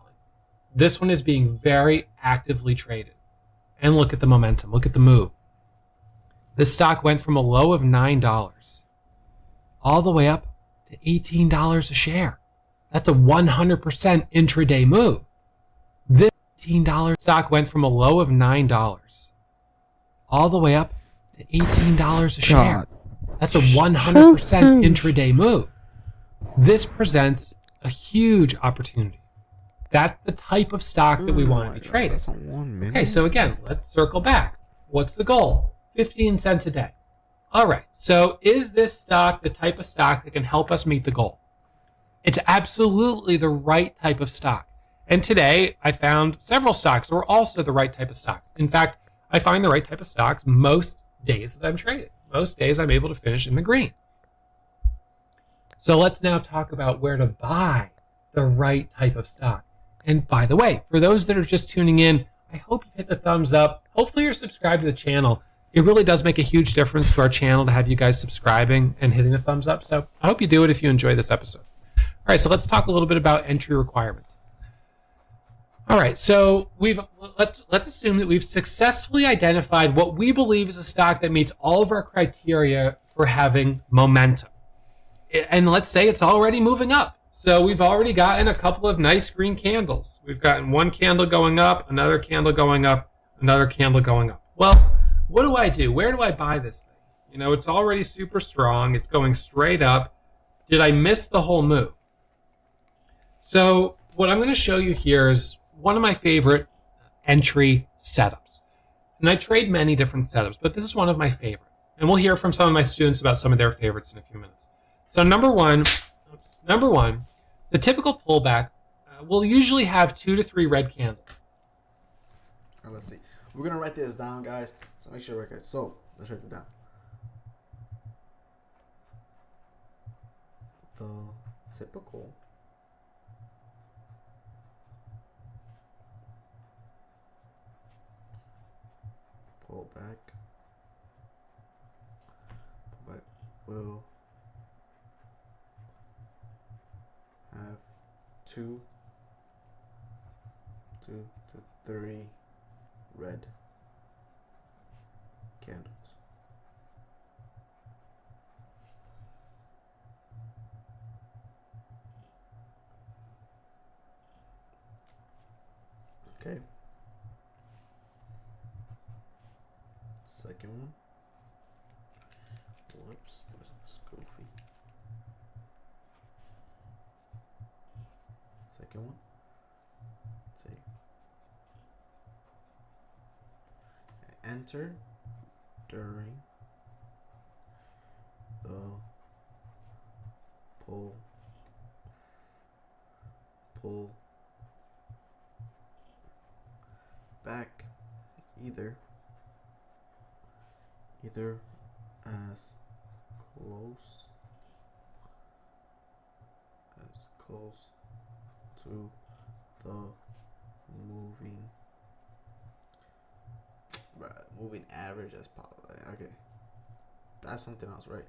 [SPEAKER 3] This one is being very actively traded. And look at the momentum. Look at the move. This stock went from a low of $9 all the way up to $18 a share. That's a 100% intraday move. This $18 stock went from a low of $9 all the way up to $18 a share. That's a 100% intraday move. This presents a huge opportunity. That's the type of stock that we want to be trading. Okay, so again, let's circle back. What's the goal? 15 cents a day. All right, so is this stock the type of stock that can help us meet the goal? It's absolutely the right type of stock. And today, I found several stocks that were also the right type of stocks. In fact, I find the right type of stocks most days that I'm trading. Most days I'm able to finish in the green. So let's now talk about where to buy the right type of stock. And by the way, for those that are just tuning in, I hope you hit the thumbs up. Hopefully you're subscribed to the channel. It really does make a huge difference to our channel to have you guys subscribing and hitting the thumbs up. So I hope you do it if you enjoy this episode. All right, so let's talk a little bit about entry requirements. All right, so let's assume that we've successfully identified what we believe is a stock that meets all of our criteria for having momentum. And let's say it's already moving up. So we've already gotten a couple of nice green candles. We've gotten one candle going up, another candle going up, another candle going up. Well, what do I do? Where do I buy this thing? It's already super strong. It's going straight up. Did I miss the whole move? So what I'm going to show you here is one of my favorite entry setups. And I trade many different setups, but this is one of my favorite. And we'll hear from some of my students about some of their favorites in a few minutes. So number one, the typical pullback will usually have 2 to 3 red candles.
[SPEAKER 1] All right, let's see. We're gonna write this down, guys. So make sure we write it. So let's write it down. The typical pullback will have 2 to 3 red candles. Okay. Second one. Whoops, there's a goofy. Second one. Let's see. Enter during the pull back either as close to the moving average as possible. Okay, that's something else, right?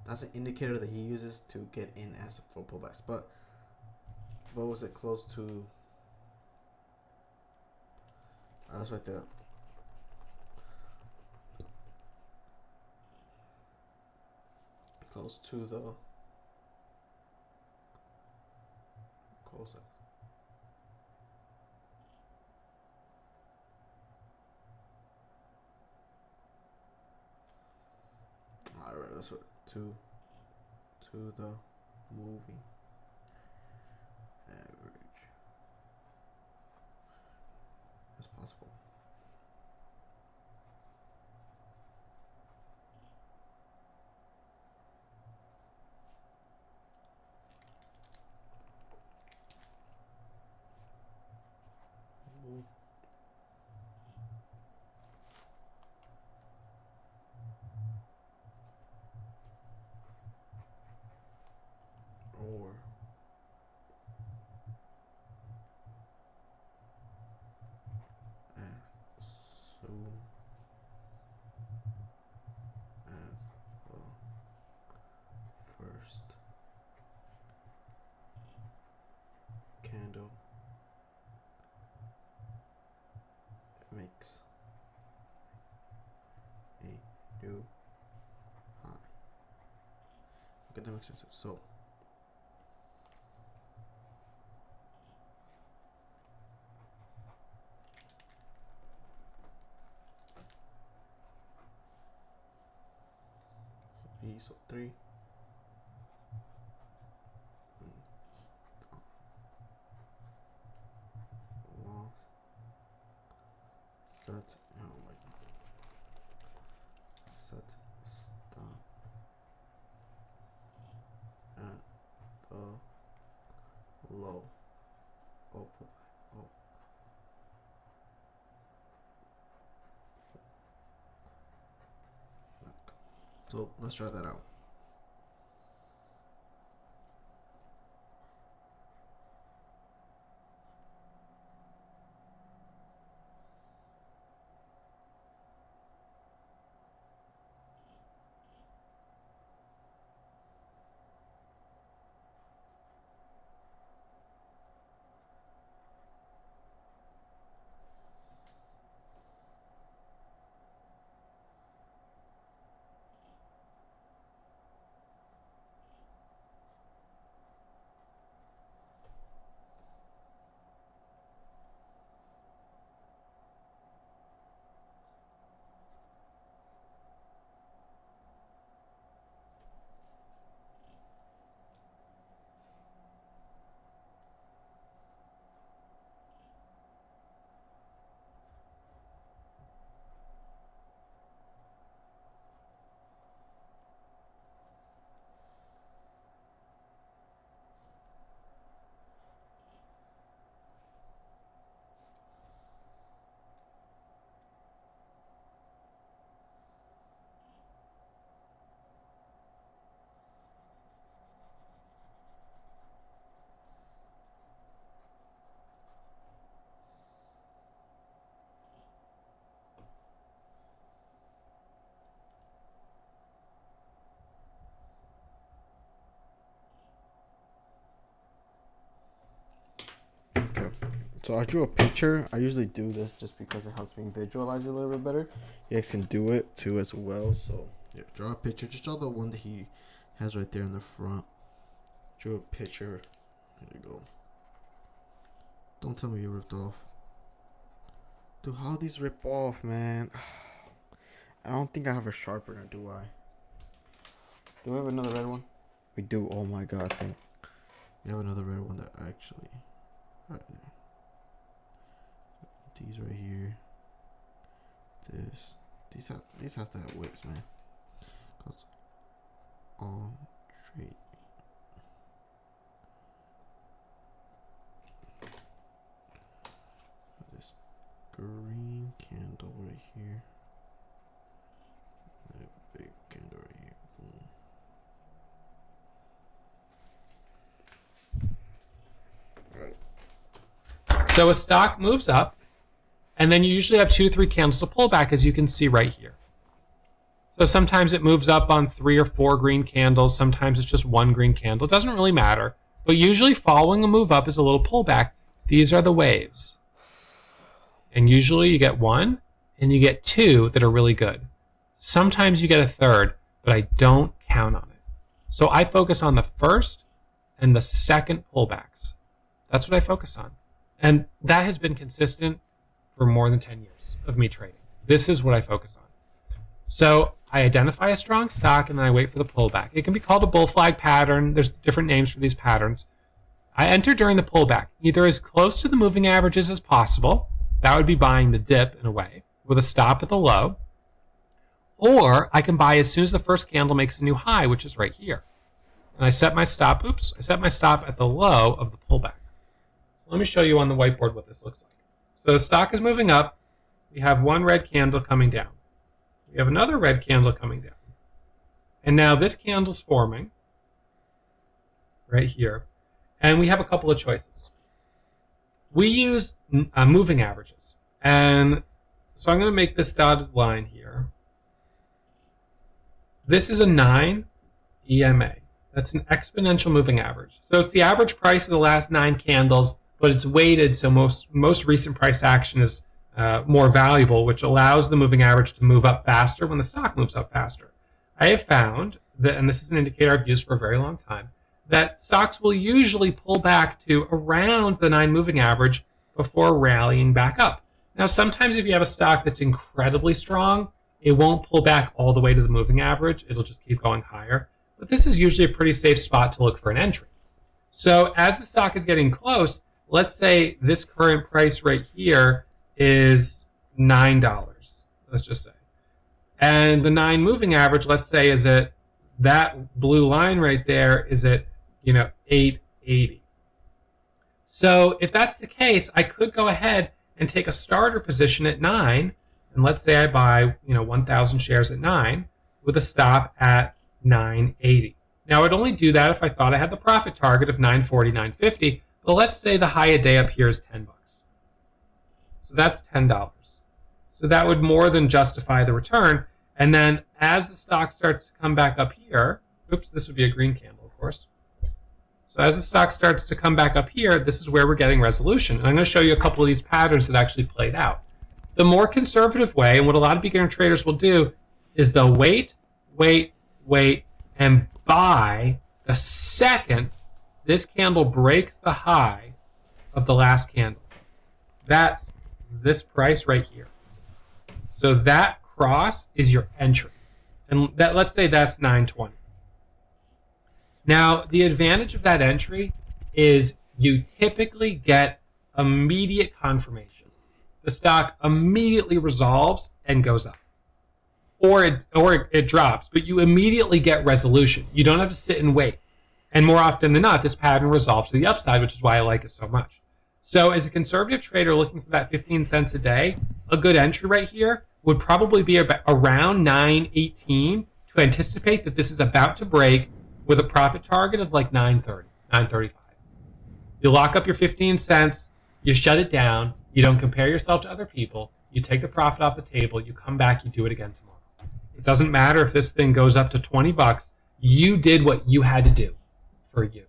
[SPEAKER 1] That's an indicator that he uses to get in as for pullbacks. But what was it close to? That's right there. Close to the closer. Alright, that's what to the moving average as possible. Or as soon as the first candle makes a new high. Okay, that makes sense. So so 3 loss set set stop at the low. So let's try that out. So I drew a picture. I usually do this just because it helps me visualize it a little bit better. You guys can do it too as well. So yeah, draw a picture. Just draw the one that he has right there in the front. Drew a picture. There you go. Don't tell me you ripped off. Dude, how these rip off, man? I don't think I have a sharpener, do I? Do we have another red one? We do. Oh my god, I think we have another red one that actually. Right there. These right here. These have to have wicks, man. Cause all trade. This green candle right here. A big candle right here. Boom. Alright.
[SPEAKER 3] So a stock moves up, and then you usually have 2 to 3 candles to pull back, as you can see right here. So sometimes it moves up on 3 or 4 green candles. Sometimes it's just 1 green candle. It doesn't really matter. But usually following a move up is a little pullback. These are the waves. And usually you get 1 and you get 2 that are really good. Sometimes you get a 3rd, but I don't count on it. So I focus on the first and the second pullbacks. That's what I focus on. And that has been consistent for more than 10 years of me trading. This is what I focus on. So I identify a strong stock and then I wait for the pullback. It can be called a bull flag pattern. There's different names for these patterns. I enter during the pullback, either as close to the moving averages as possible. That would be buying the dip in a way, with a stop at the low. Or I can buy as soon as the first candle makes a new high, which is right here. And I set my stop, I set my stop at the low of the pullback. So let me show you on the whiteboard what this looks like. So the stock is moving up. We have 1 red candle coming down. We have another red candle coming down. And now this candle's forming right here. And we have a couple of choices. We use moving averages. And so I'm going to make this dotted line here. This is a 9 EMA. That's an exponential moving average. So it's the average price of the last 9 candles, but it's weighted so most recent price action is more valuable, which allows the moving average to move up faster when the stock moves up faster. I have found that, and this is an indicator I've used for a very long time, that stocks will usually pull back to around the 9 moving average before rallying back up. Now, sometimes if you have a stock that's incredibly strong, it won't pull back all the way to the moving average. It'll just keep going higher. But this is usually a pretty safe spot to look for an entry. So as the stock is getting close, let's say this current price right here is $9, let's just say. And the 9 moving average, let's say, is at that blue line right there is at, $8.80. So if that's the case, I could go ahead and take a starter position at 9, and let's say I buy, 1,000 shares at 9 with a stop at 9.80. Now I'd only do that if I thought I had the profit target of 9.40, 9.50, but let's say the high a day up here is $10. So that's $10. So that would more than justify the return. And then as the stock starts to come back up here, oops, this would be a green candle, of course. So as the stock starts to come back up here, this is where we're getting resolution. And I'm going to show you a couple of these patterns that actually played out. The more conservative way, and what a lot of beginner traders will do, is they'll wait, and buy the second this candle breaks the high of the last candle. That's this price right here. So that cross is your entry. And that, let's say that's 9.20. Now, the advantage of that entry is you typically get immediate confirmation. The stock immediately resolves and goes up. Or it drops, but you immediately get resolution. You don't have to sit and wait. And more often than not, this pattern resolves to the upside, which is why I like it so much. So as a conservative trader looking for that 15 cents a day, a good entry right here would probably be about around 9.18 to anticipate that this is about to break with a profit target of like 9.30, 9.35. You lock up your 15 cents, you shut it down, you don't compare yourself to other people, you take the profit off the table, you come back, you do it again tomorrow. It doesn't matter if this thing goes up to $20, you did what you had to do for you.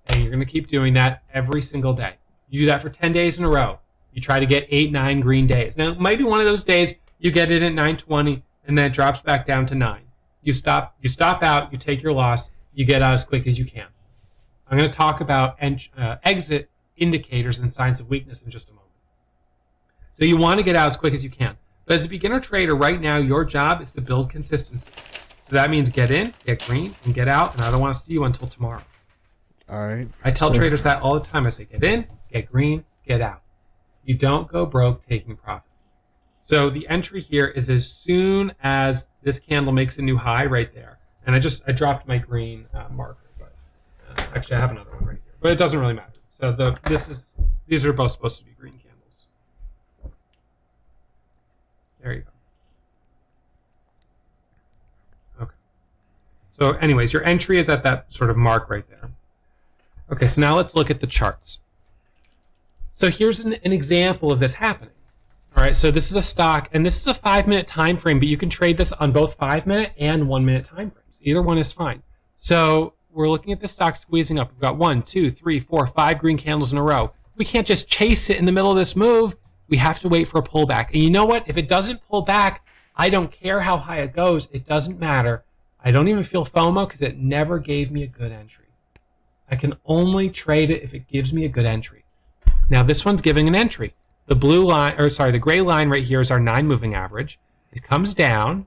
[SPEAKER 3] And you're going to keep doing that every single day. You do that for 10 days in a row. You try to get 8, 9 green days. Now, it might be one of those days you get it at 9:20 and then it drops back down to 9. You stop out, you take your loss, you get out as quick as you can. I'm going to talk about exit indicators and signs of weakness in just a moment. So you want to get out as quick as you can. But as a beginner trader right now, your job is to build consistency. So that means get in, get green, and get out, and I don't want to see you until tomorrow.
[SPEAKER 1] All right.
[SPEAKER 3] I tell traders that all the time. I say get in, get green, get out. You don't go broke taking profit. So the entry here is as soon as this candle makes a new high right there. And I dropped my green marker, but actually I have another one right here. But it doesn't really matter. So these are both supposed to be green candles. There you go. Okay. So anyways, your entry is at that sort of mark right there. Okay, so now let's look at the charts. So here's an example of this happening. All right, so this is a stock, and this is a 5-minute time frame, but you can trade this on both 5-minute and 1-minute time frames. Either one is fine. So we're looking at the stock squeezing up. We've got 1, 2, 3, 4, 5 green candles in a row. We can't just chase it in the middle of this move. We have to wait for a pullback. And you know what? If it doesn't pull back, I don't care how high it goes. It doesn't matter. I don't even feel FOMO because it never gave me a good entry. I can only trade it if it gives me a good entry. Now this one's giving an entry. The the gray line right here is our 9 moving average. It comes down.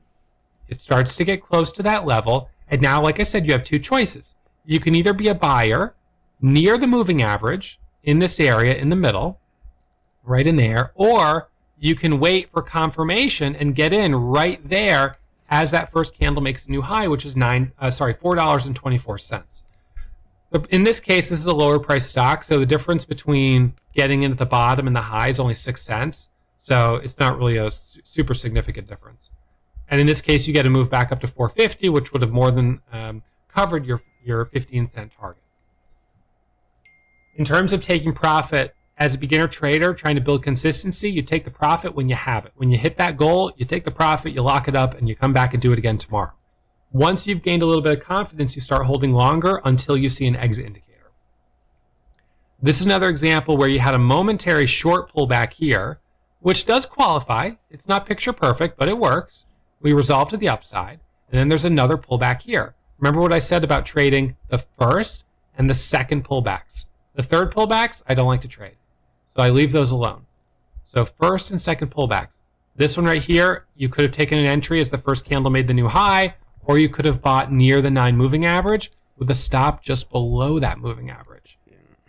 [SPEAKER 3] It starts to get close to that level. And now, like I said, you have two choices. You can either be a buyer near the moving average in this area in the middle, right in there, or you can wait for confirmation and get in right there as that first candle makes a new high, which is $4.24. In this case, this is a lower price stock, so the difference between getting in at the bottom and the high is only 6 cents. So it's not really a super significant difference. And in this case, you get to move back up to 450, which would have more than covered your 15-cent target. In terms of taking profit, as a beginner trader trying to build consistency, you take the profit when you have it. When you hit that goal, you take the profit, you lock it up, and you come back and do it again tomorrow. Once you've gained a little bit of confidence, you start holding longer until you see an exit indicator. This is another example where you had a momentary short pullback here, which does qualify. It's not picture perfect, but it works. We resolve to the upside, and then there's another pullback here. Remember what I said about trading the first and the second pullbacks. The third pullbacks, I don't like to trade. So I leave those alone. So first and second pullbacks. This one right here, you could have taken an entry as the first candle made the new high, or you could have bought near the 9 moving average with a stop just below that moving average.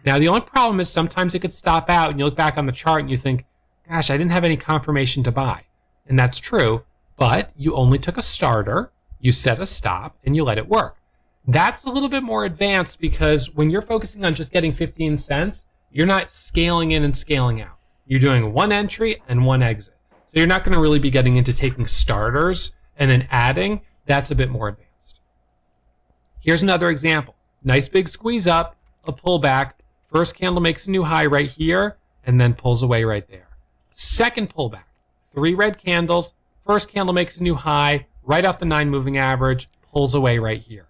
[SPEAKER 3] Now, the only problem is sometimes it could stop out and you look back on the chart and you think, gosh, I didn't have any confirmation to buy. And that's true, but you only took a starter, you set a stop, and you let it work. That's a little bit more advanced because when you're focusing on just getting 15 cents, you're not scaling in and scaling out. You're doing one entry and one exit. So you're not going to really be getting into taking starters and then adding. That's a bit more advanced. Here's another example. Nice big squeeze up, a pullback. First candle makes a new high right here and then pulls away right there. Second pullback. 3 red candles. First candle makes a new high right off the 9 moving average, pulls away right here.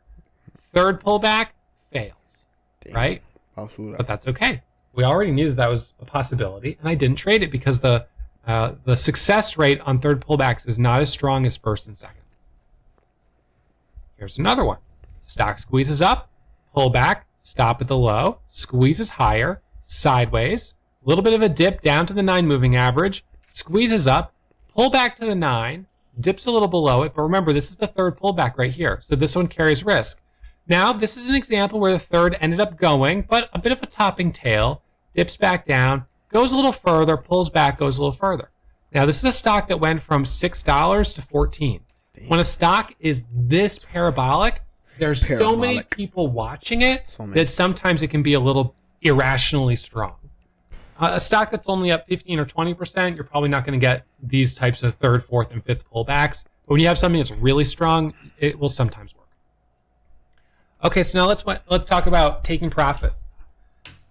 [SPEAKER 3] Third pullback fails, right? But that's okay. We already knew that was a possibility, and I didn't trade it because the success rate on third pullbacks is not as strong as first and second. Here's another one. Stock squeezes up, pull back, stop at the low, squeezes higher, sideways, a little bit of a dip down to the 9 moving average, squeezes up, pull back to the 9, dips a little below it, but remember, this is the third pullback right here, so this one carries risk. Now, this is an example where the third ended up going, but a bit of a topping tail, dips back down, goes a little further, pulls back, goes a little further. Now, this is a stock that went from $6 to $14. When a stock is this parabolic, there's so many people watching it that sometimes it can be a little irrationally strong. A stock that's only up 15 or 20%, you're probably not going to get these types of third, fourth, and fifth pullbacks. But when you have something that's really strong, it will sometimes work. Okay, so now let's talk about taking profit.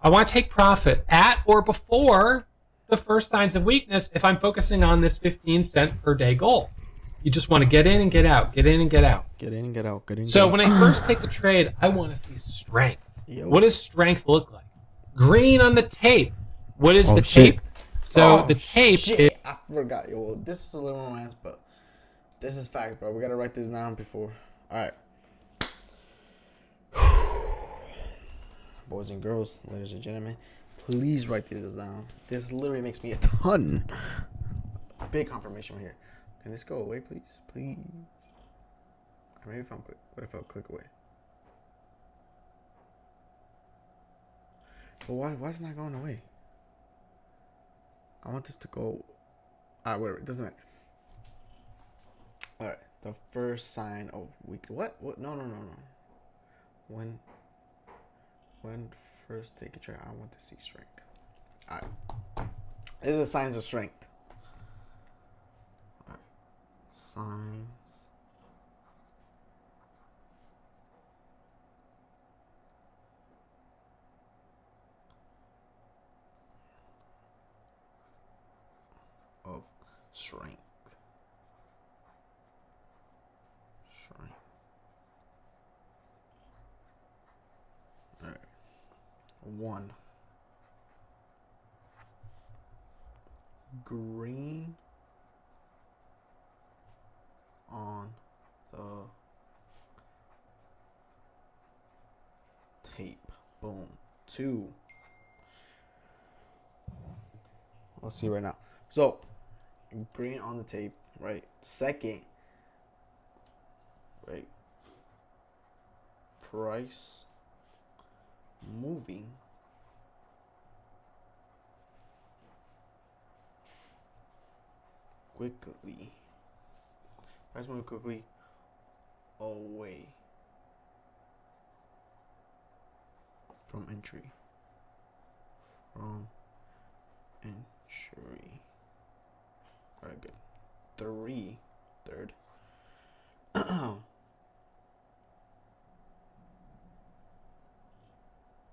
[SPEAKER 3] I want to take profit at or before the first signs of weakness if I'm focusing on this 15-cent per day goal. You just want to get in and get out, get in and get out.
[SPEAKER 1] Get in and get out, get in and
[SPEAKER 3] So
[SPEAKER 1] get out.
[SPEAKER 3] when I first take the trade, I want to see strength.
[SPEAKER 1] Yo.
[SPEAKER 3] What does strength look like? Green on the tape. What is
[SPEAKER 1] Oh,
[SPEAKER 3] the
[SPEAKER 1] shit.
[SPEAKER 3] tape? So
[SPEAKER 1] Oh,
[SPEAKER 3] the tape is
[SPEAKER 1] shit. I forgot. Yo, this is a little romance, but this is fact, bro. We gotta write this down before. All right. Boys and girls, ladies and gentlemen, please write this down. This literally makes me a ton. Big confirmation right here. Can this go away, please? Please. Maybe if I'm click. What if I click away? But why is it not going away? I want this to go. Alright, whatever. It doesn't matter. Alright. The first sign of weak. What? What? No. When first take a try, I want to see strength. Alright. These are the signs of strength. Alright. Signs. Of strength. Alright. 1. Green on the tape. Boom. 2. Let's see right now. So, green on the tape, right? Second, right? Price moving quickly. Price moving quickly away from entry. From entry. Alright, good. Third.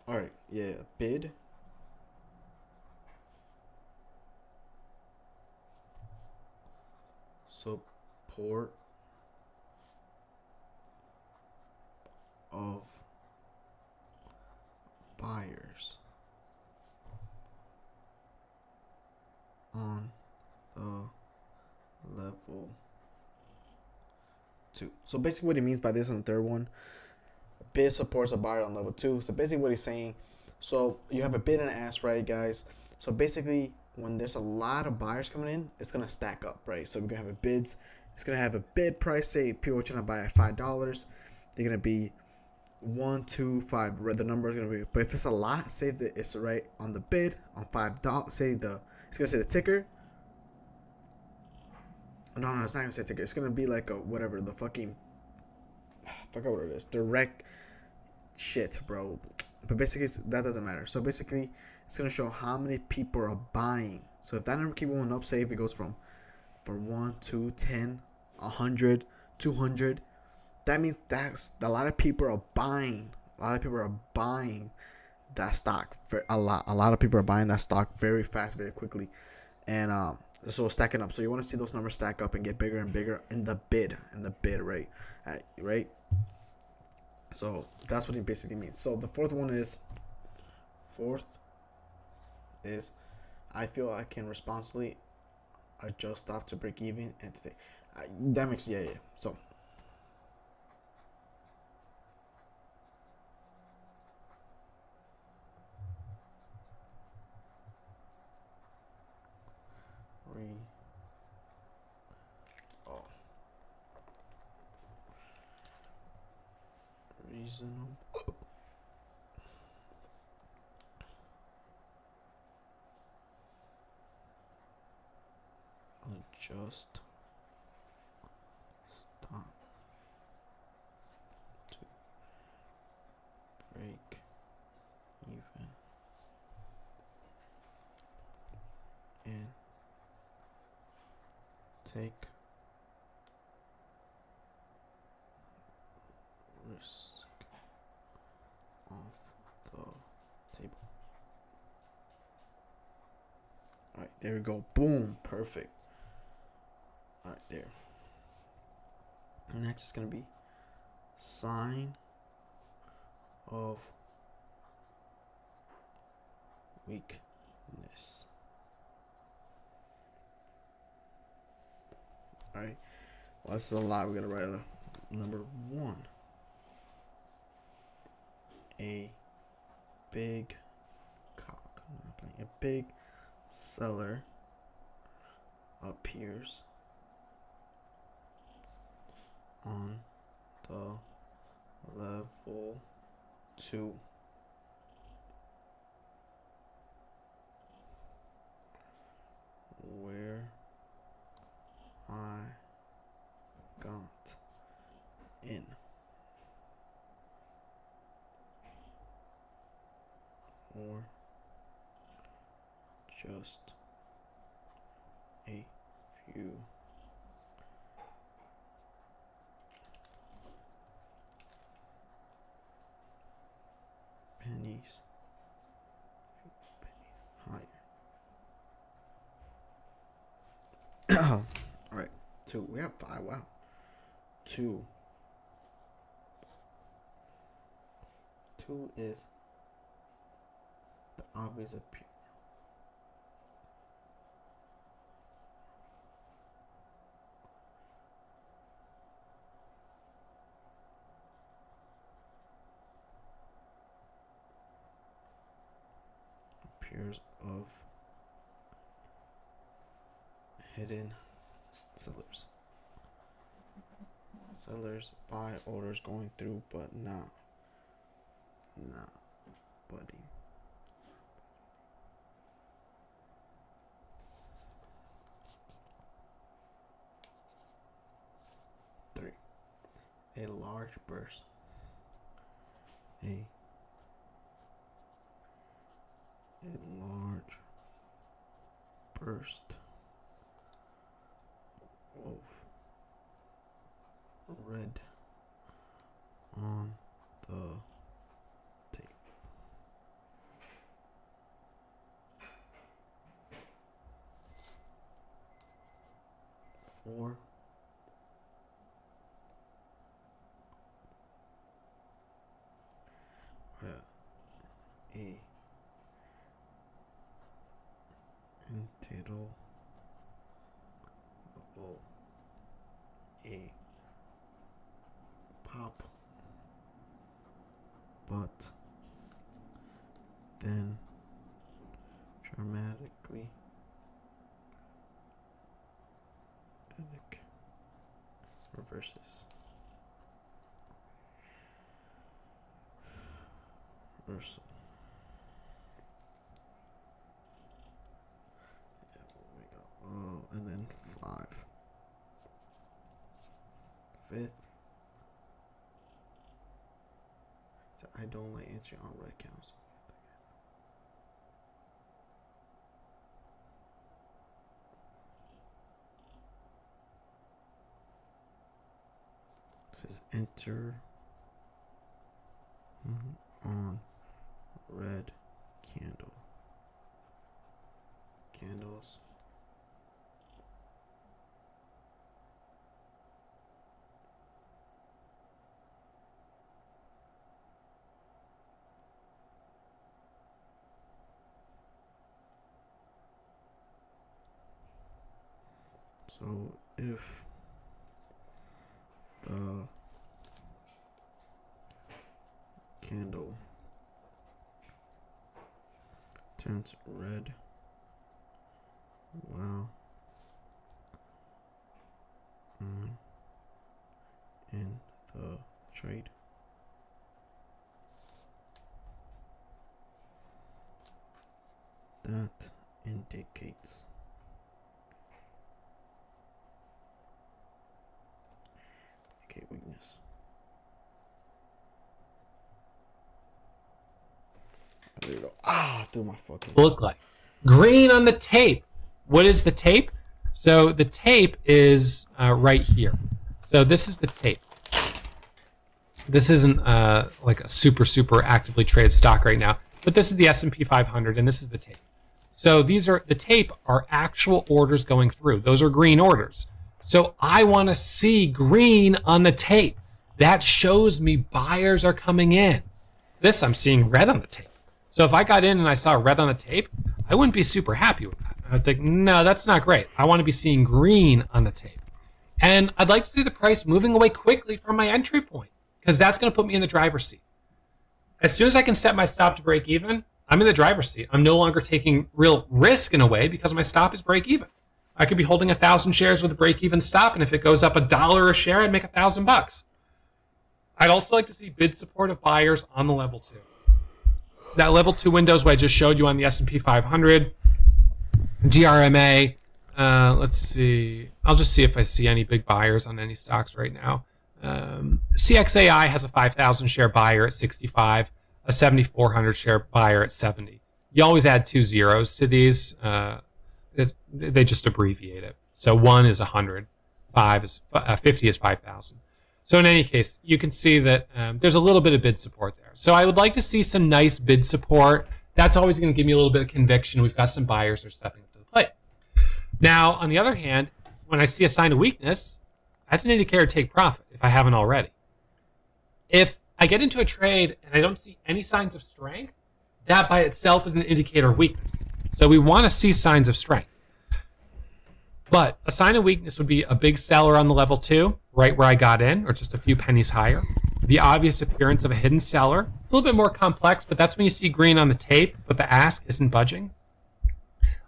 [SPEAKER 1] Alright, yeah, bid. Support of buyers on the level 2. So basically what he means by this in the third one, bid supports a buyer on level 2. So basically what he's saying, so you have a bid and an ask, right, guys? So basically when there's a lot of buyers coming in, it's going to stack up, right? So we're going to have a bids. It's going to have a bid price, say people are trying to buy at $5. They're going to be 1, 2, 5. The number is going to be, but if it's a lot, say that it's right on the bid on $5, say it's going to say the ticker. No, it's not going to say ticker. It's going to be like a whatever, the fucking, I forgot what it is. Direct shit, bro. But basically, that doesn't matter. So basically, it's going to show how many people are buying. So if that number keeps going up, say if it goes from 1, 2, 10, 100, 200, that means that's a lot of people are buying. A lot of people are buying that stock for a lot. A lot of people are buying that stock very fast, very quickly, and so it's stacking up. So you want to see those numbers stack up and get bigger and bigger in the bid, right? Right. So that's what it basically means. So the fourth is I feel I can responsibly adjust stop to break even and today. That makes yeah. So reasonable. Adjust stop to break even and take risk off the table. All right, there we go. Boom, perfect. All right, there. Next is gonna be sign of weakness. goodness. All right. Well, this is a lot. We're gonna write a number 1. A big cock. I'm not playing. A big seller appears on the level 2. Where I got in. Or just a few pennies higher. All right, 2. We have 5. Wow. 2. 2 is the obvious appears of hidden sellers. Sellers buy orders going through, but not buddy. A large burst. A large burst of red on the tape. 4. A pop, but then dramatically reverses. Reversal. And then 5. 5th. So I don't like entry on red counts. This is enter on red candle. Candles. So if the candle turns red while in the trade, that indicates weakness. There you go. Through my fucking
[SPEAKER 3] Look like green on the tape. What is the tape? So the tape is right here. So this is the tape. This isn't like a super actively traded stock right now, but this is the S&P 500 and this is the tape. So these are the tape are actual orders going through. Those are green orders. So I want to see green on the tape. That shows me buyers are coming in. This I'm seeing red on the tape. So if I got in and I saw red on the tape, I wouldn't be super happy with that. I'd think, no, that's not great. I want to be seeing green on the tape. And I'd like to see the price moving away quickly from my entry point, because that's going to put me in the driver's seat. As soon as I can set my stop to break even, I'm in the driver's seat. I'm no longer taking real risk in a way because my stop is break even. I could be holding 1,000 shares with a break even stop, and if it goes up $1 a share, I'd make $1,000. I'd also like to see bid support of buyers on the level 2. That level 2 window is what I just showed you on the S&P 500, GRMA. Let's see. I'll just see if I see any big buyers on any stocks right now. CXAI has a 5,000 share buyer at 65, a 7,400 share buyer at 70. You always add 2 zeros to these. They just abbreviate it. So 1 is 100, 50 is 5,000. So in any case, you can see that there's a little bit of bid support there. So I would like to see some nice bid support. That's always going to give me a little bit of conviction. We've got some buyers that are stepping up to the plate. Now, on the other hand, when I see a sign of weakness, that's an indicator to take profit if I haven't already. If I get into a trade and I don't see any signs of strength, that by itself is an indicator of weakness. So we want to see signs of strength. But a sign of weakness would be a big seller on the level 2, right where I got in, or just a few pennies higher. The obvious appearance of a hidden seller. It's a little bit more complex, but that's when you see green on the tape, but the ask isn't budging.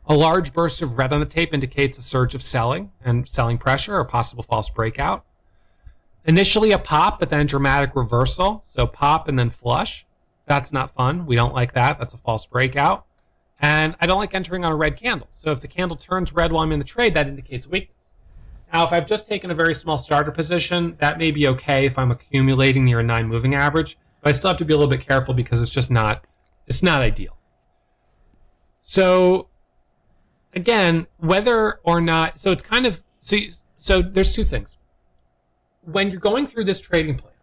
[SPEAKER 3] A large burst of red on the tape indicates a surge of selling and selling pressure or possible false breakout. Initially a pop, but then dramatic reversal. So pop and then flush. That's not fun. We don't like that. That's a false breakout. And I don't like entering on a red candle. So if the candle turns red while I'm in the trade, that indicates weakness. Now, if I've just taken a very small starter position, that may be okay if I'm accumulating near a 9 moving average, but I still have to be a little bit careful because it's not ideal. So again, whether or not, so it's kind of, so there's 2 things. When you're going through this trading plan,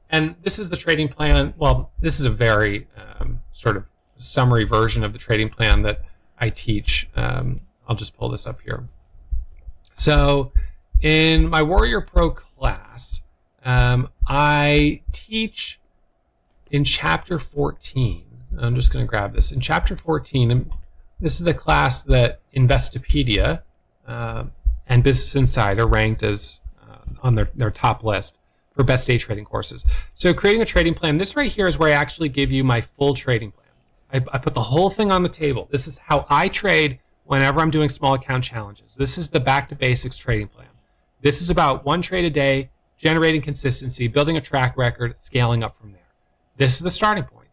[SPEAKER 3] and this is the trading plan, well, this is a very sort of summary version of the trading plan that I teach. I'll just pull this up here. So in my Warrior Pro class, I teach in chapter 14. I'm just going to grab this. In chapter 14, and this is the class that Investopedia and Business Insider ranked as on their top list for best day trading courses. So creating a trading plan, this right here is where I actually give you my full trading plan. I put the whole thing on the table. This is how I trade whenever I'm doing small account challenges. This is the back to basics trading plan. This is about 1 trade a day, generating consistency, building a track record, scaling up from there. This is the starting point.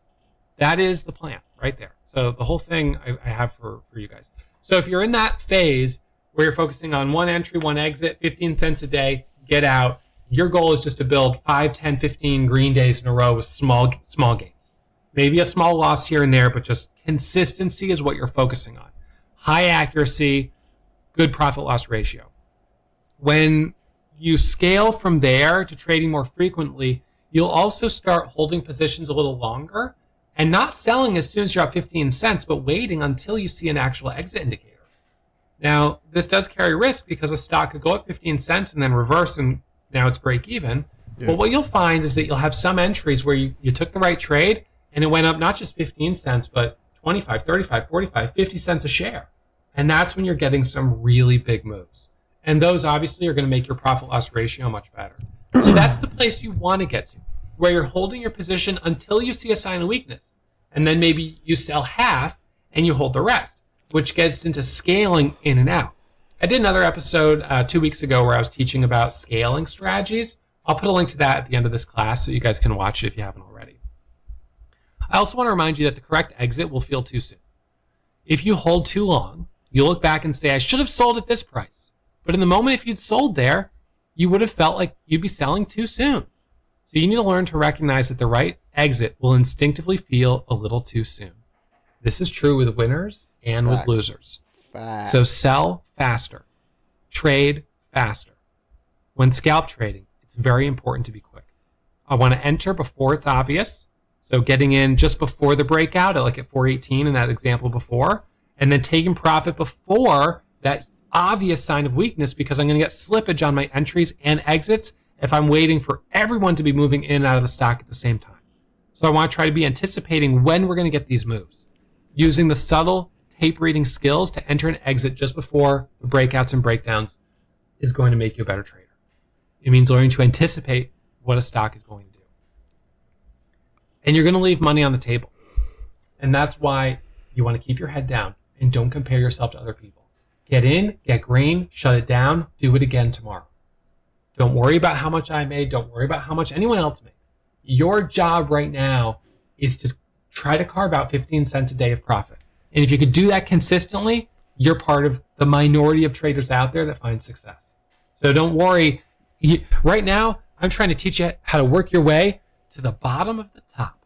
[SPEAKER 3] That is the plan right there. So the whole thing I have for you guys. So if you're in that phase where you're focusing on 1 entry, 1 exit, 15 cents a day, get out, your goal is just to build 5, 10, 15 green days in a row with small gains. Maybe a small loss here and there, but just consistency is what you're focusing on. High accuracy, good profit loss ratio. When you scale from there to trading more frequently, you'll also start holding positions a little longer and not selling as soon as you're up 15 cents, but waiting until you see an actual exit indicator. Now, this does carry risk because a stock could go up 15 cents and then reverse and now it's break even. Yeah. But what you'll find is that you'll have some entries where you took the right trade and it went up not just 15 cents, but 25, 35, 45, 50 cents a share. And that's when you're getting some really big moves. And those obviously are going to make your profit loss ratio much better. So that's the place you want to get to, where you're holding your position until you see a sign of weakness. And then maybe you sell half and you hold the rest, which gets into scaling in and out. I did another episode 2 weeks ago where I was teaching about scaling strategies. I'll put a link to that at the end of this class so you guys can watch it if you haven't already. I also want to remind you that the correct exit will feel too soon. If you hold too long, you'll look back and say, I should have sold at this price. But in the moment, if you'd sold there, you would have felt like you'd be selling too soon. So you need to learn to recognize that the right exit will instinctively feel a little too soon. This is true with winners and with losers. So sell faster. Trade faster. When scalp trading, it's very important to be quick. I want to enter before it's obvious. So getting in just before the breakout, like at 418 in that example before, and then taking profit before that obvious sign of weakness because I'm going to get slippage on my entries and exits if I'm waiting for everyone to be moving in and out of the stock at the same time. So I want to try to be anticipating when we're going to get these moves, using the subtle tape reading skills to enter and exit just before the breakouts and breakdowns is going to make you a better trader. It means learning to anticipate what a stock is going to do. And you're going to leave money on the table. And that's why you want to keep your head down and don't compare yourself to other people. Get in, get green, shut it down, do it again tomorrow. Don't worry about how much I made. Don't worry about how much anyone else made. Your job right now is to try to carve out 15 cents a day of profit. And if you could do that consistently, you're part of the minority of traders out there that find success. So don't worry. Right now, I'm trying to teach you how to work your way to the bottom of the top.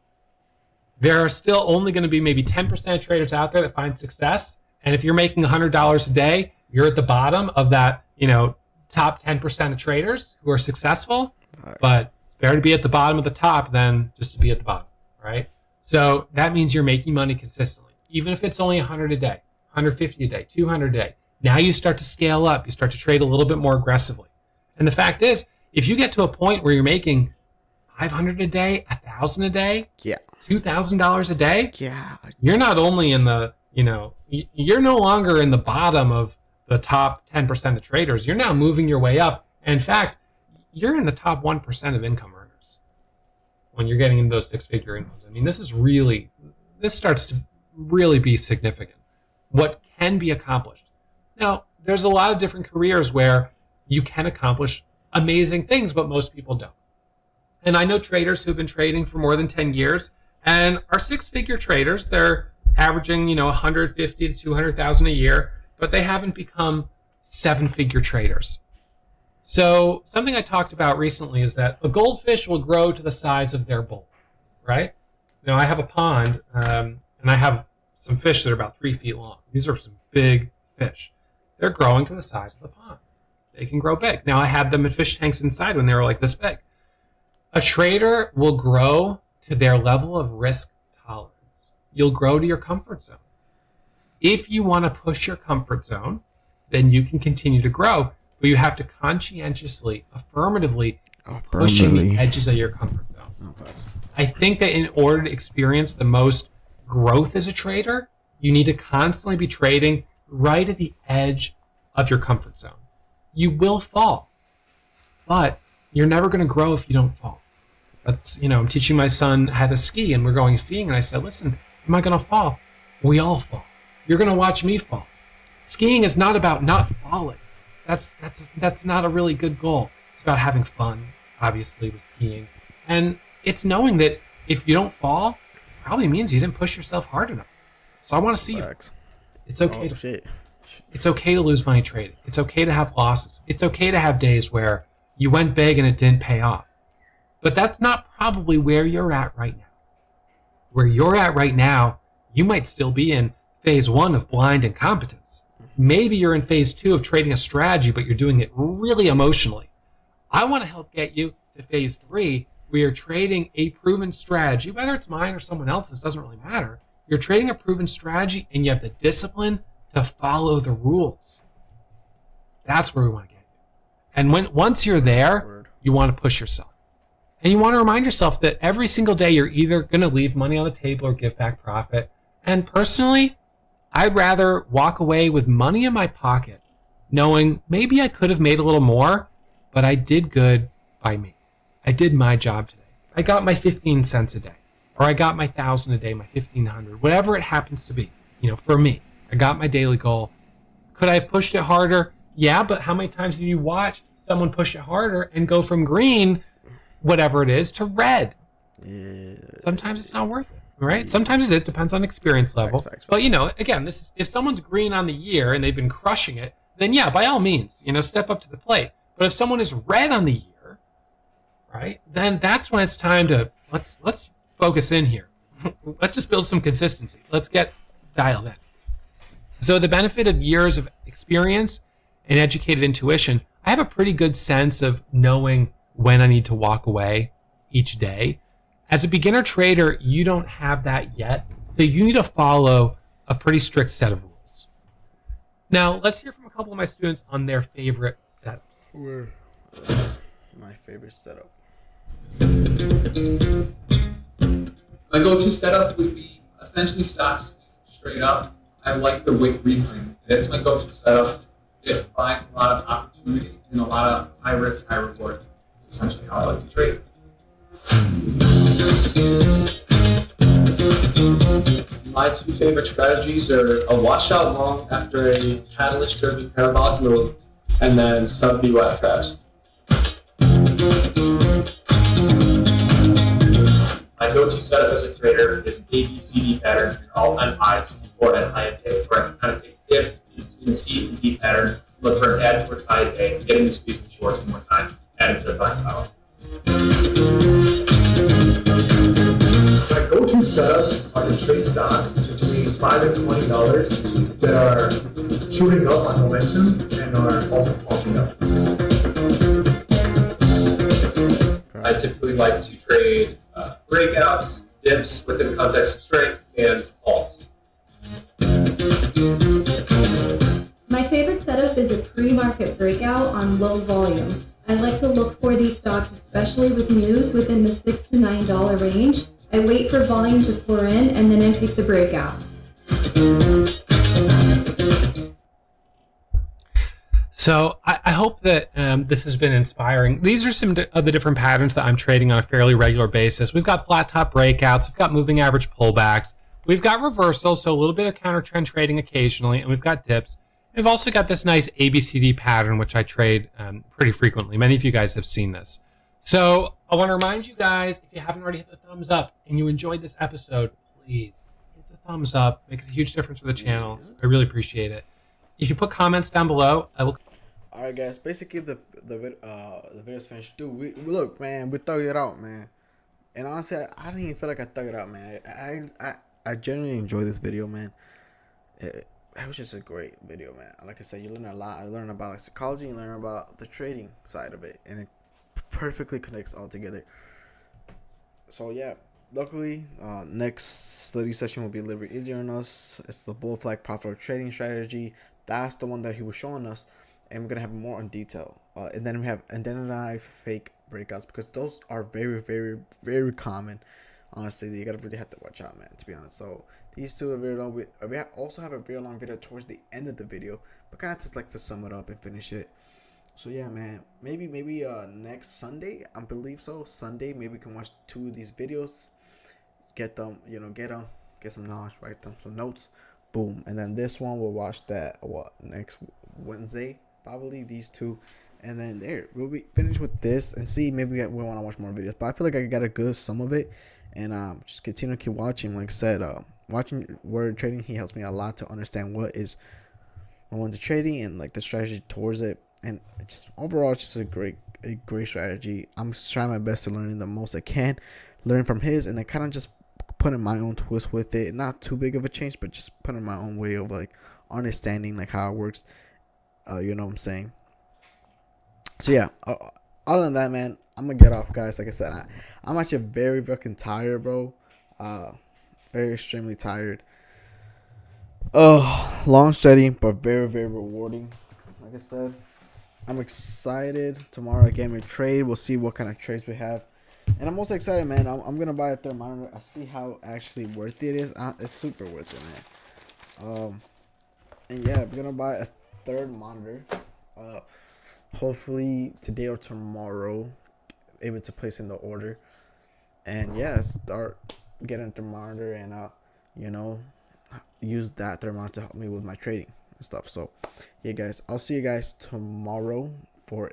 [SPEAKER 3] There are still only going to be maybe 10% of traders out there that find success. And if you're making $100 a day, you're at the bottom of that, top 10% of traders who are successful. But it's better to be at the bottom of the top than just to be at the bottom, right? So that means you're making money consistently, even if it's only 100 a day, 150 a day, 200 a day. Now you start to scale up. You start to trade a little bit more aggressively. And the fact is, if you get to a point where you're making 500 a day, 1,000 a day,
[SPEAKER 1] Yeah.
[SPEAKER 3] $2,000 a day,
[SPEAKER 1] Yeah.
[SPEAKER 3] you're not only in the, you're no longer in the bottom of the top 10% of traders. You're now moving your way up. And in fact, you're in the top 1% of income earners when you're getting into those six-figure incomes. I mean, this starts to really be significant. What can be accomplished. Now, there's a lot of different careers where you can accomplish amazing things, but most people don't. And I know traders who've been trading for more than 10 years and are six-figure traders. They're averaging, 150 to 200,000 a year, but they haven't become seven-figure traders. So something I talked about recently is that a goldfish will grow to the size of their bowl, right? I have a pond, and I have some fish that are about 3 feet long. These are some big fish. They're growing to the size of the pond. They can grow big. Now, I had them in fish tanks inside when they were like this big. A trader will grow to their level of risk tolerance. You'll grow to your comfort zone. If you want to push your comfort zone, then you can continue to grow, but you have to conscientiously, affirmatively pushing the edges of your comfort zone.
[SPEAKER 1] No, facts.
[SPEAKER 3] I think that in order to experience the most growth as a trader, you need to constantly be trading right at the edge of your comfort zone. You will fall, but you're never going to grow if you don't fall. That's, I'm teaching my son how to ski, and we're going skiing, and I said, listen, am I going to fall? We all fall. You're going to watch me fall. Skiing is not about not falling. That's not a really good goal. It's about having fun, obviously, with skiing. And it's knowing that if you don't fall, it probably means you didn't push yourself hard enough. So I want to see you. It's okay.
[SPEAKER 1] Shit.
[SPEAKER 3] It's okay to lose money trading. It's okay to have losses. It's okay to have days where you went big and it didn't pay off. But that's not probably where you're at right now. Where you're at right now, you might still be in phase 1 of blind incompetence. Maybe you're in phase 2 of trading a strategy, but you're doing it really emotionally. I want to help get you to phase 3, where you're trading a proven strategy, whether it's mine or someone else's, doesn't really matter. You're trading a proven strategy and you have the discipline to follow the rules. That's where we want to get you. And once you're there, you want to push yourself. And you want to remind yourself that every single day you're either going to leave money on the table or give back profit. And personally, I'd rather walk away with money in my pocket, knowing maybe I could have made a little more, but I did good by me. I did my job today. I got my 15 cents a day, or I got my 1,000 a day, my 1,500, whatever it happens to be. For me, I got my daily goal. Could I have pushed it harder? Yeah, but how many times have you watched someone push it harder and go from green, whatever it is, to red?
[SPEAKER 1] Yeah.
[SPEAKER 3] Sometimes it's not worth it, right? Sometimes it depends on experience level.
[SPEAKER 1] Facts.
[SPEAKER 3] But again, if someone's green on the year and they've been crushing it, then yeah, by all means, step up to the plate. But if someone is red on the year, right, then that's when it's time to let's focus in here. Let's just build some consistency. Let's get dialed in. So the benefit of years of experience and educated intuition, I have a pretty good sense of knowing when I need to walk away each day. As a beginner trader, you don't have that yet, so you need to follow a pretty strict set of rules. Now, let's hear from a couple of my students on their favorite setups.
[SPEAKER 1] My favorite setup.
[SPEAKER 4] My go-to setup would be essentially stocks straight up. I like the wick reclaim. It's my go-to setup. It finds a lot of opportunity and a lot of high risk, high reward. It's essentially how I like to trade. My two favorite strategies are a washout long after a catalyst-driven parabolic move, and then sub VWAP traps. My go-to setup as a trader is an ABCD pattern for your all-time highs or at high and day, where I can kind of take a dip between the C and D pattern, look for an add towards high and day, getting the squeeze and shorts one more time, adding to the buying power.
[SPEAKER 5] My go-to setups are to trade stocks between $5 and $20 that are shooting up on momentum and are also pumping up.
[SPEAKER 4] I typically like to trade breakouts, dips within the context of strength, and alts.
[SPEAKER 6] My favorite setup is a pre-market breakout on low volume. I like to look for these stocks, especially with news within the $6 to $9 range. I wait for volume to pour in and then I take the breakout.
[SPEAKER 3] So I hope that this has been inspiring. These are some of the different patterns that I'm trading on a fairly regular basis. We've got flat top breakouts. We've got moving average pullbacks. We've got reversals, so a little bit of counter trend trading occasionally, and we've got dips. We've also got this nice ABCD pattern, which I trade pretty frequently. Many of you guys have seen this. So I want to remind you guys, if you haven't already hit the thumbs up and you enjoyed this episode, please hit the thumbs up. It makes a huge difference for the channel. I really appreciate it. If you put comments down below, I will.
[SPEAKER 1] All right, guys. Basically, the video's finished. Dude, we look, man. We thug it out, man. And honestly, I didn't even feel like I thug it out, man. I genuinely enjoyed this video, man. It was just a great video, man. Like I said, you learn a lot. I learned about like psychology, you learn about the trading side of it, and it perfectly connects all together. So yeah, luckily, next study session will be a little bit easier on us. It's the bull flag profitable trading strategy. That's the one that he was showing us, and we're gonna have more in detail. And then we have identify fake breakouts, because those are very, very, very common. Honestly, you gotta really have to watch out, man, to be honest. So these two are very long. We also have a very long video towards the end of the video, but kind of just like to sum it up and finish it. So yeah, man, maybe next Sunday, I believe so. Sunday, maybe we can watch 2 of these videos, get them, get some knowledge, write them some notes, boom. And then this one we'll watch that next Wednesday, probably these 2. And then there we'll be finished with this, and see, maybe we want to watch more videos. But I feel like I got a good sum of it, and just continue to keep watching. Like I said, watching Word Trading, he helps me a lot to understand what is I want to trading and like the strategy towards it. And just overall, it's just a great strategy. I'm just trying my best to learn the most I can, learn from his, and then kind of just putting my own twist with it. Not too big of a change, but just putting my own way of like understanding like how it works. You know what I'm saying? So yeah, other than that, man, I'm gonna get off, guys. Like I said, I'm actually very fucking tired, bro. Very extremely tired. Long studying, but very, very rewarding. Like I said, I'm excited. Tomorrow again we trade. We'll see what kind of trades we have, and I'm also excited, man. I'm gonna buy a third monitor. I see how actually worthy it is. It's super worth it, man. And yeah, we're gonna buy a third monitor. Hopefully today or tomorrow, able to place in the order, and yeah, start getting the monitor, and use that thermometer to help me with my trading and stuff. So yeah, guys, I'll see you guys tomorrow for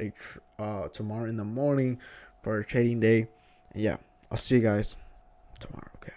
[SPEAKER 1] tomorrow in the morning for a trading day. And yeah, I'll see you guys tomorrow. Okay.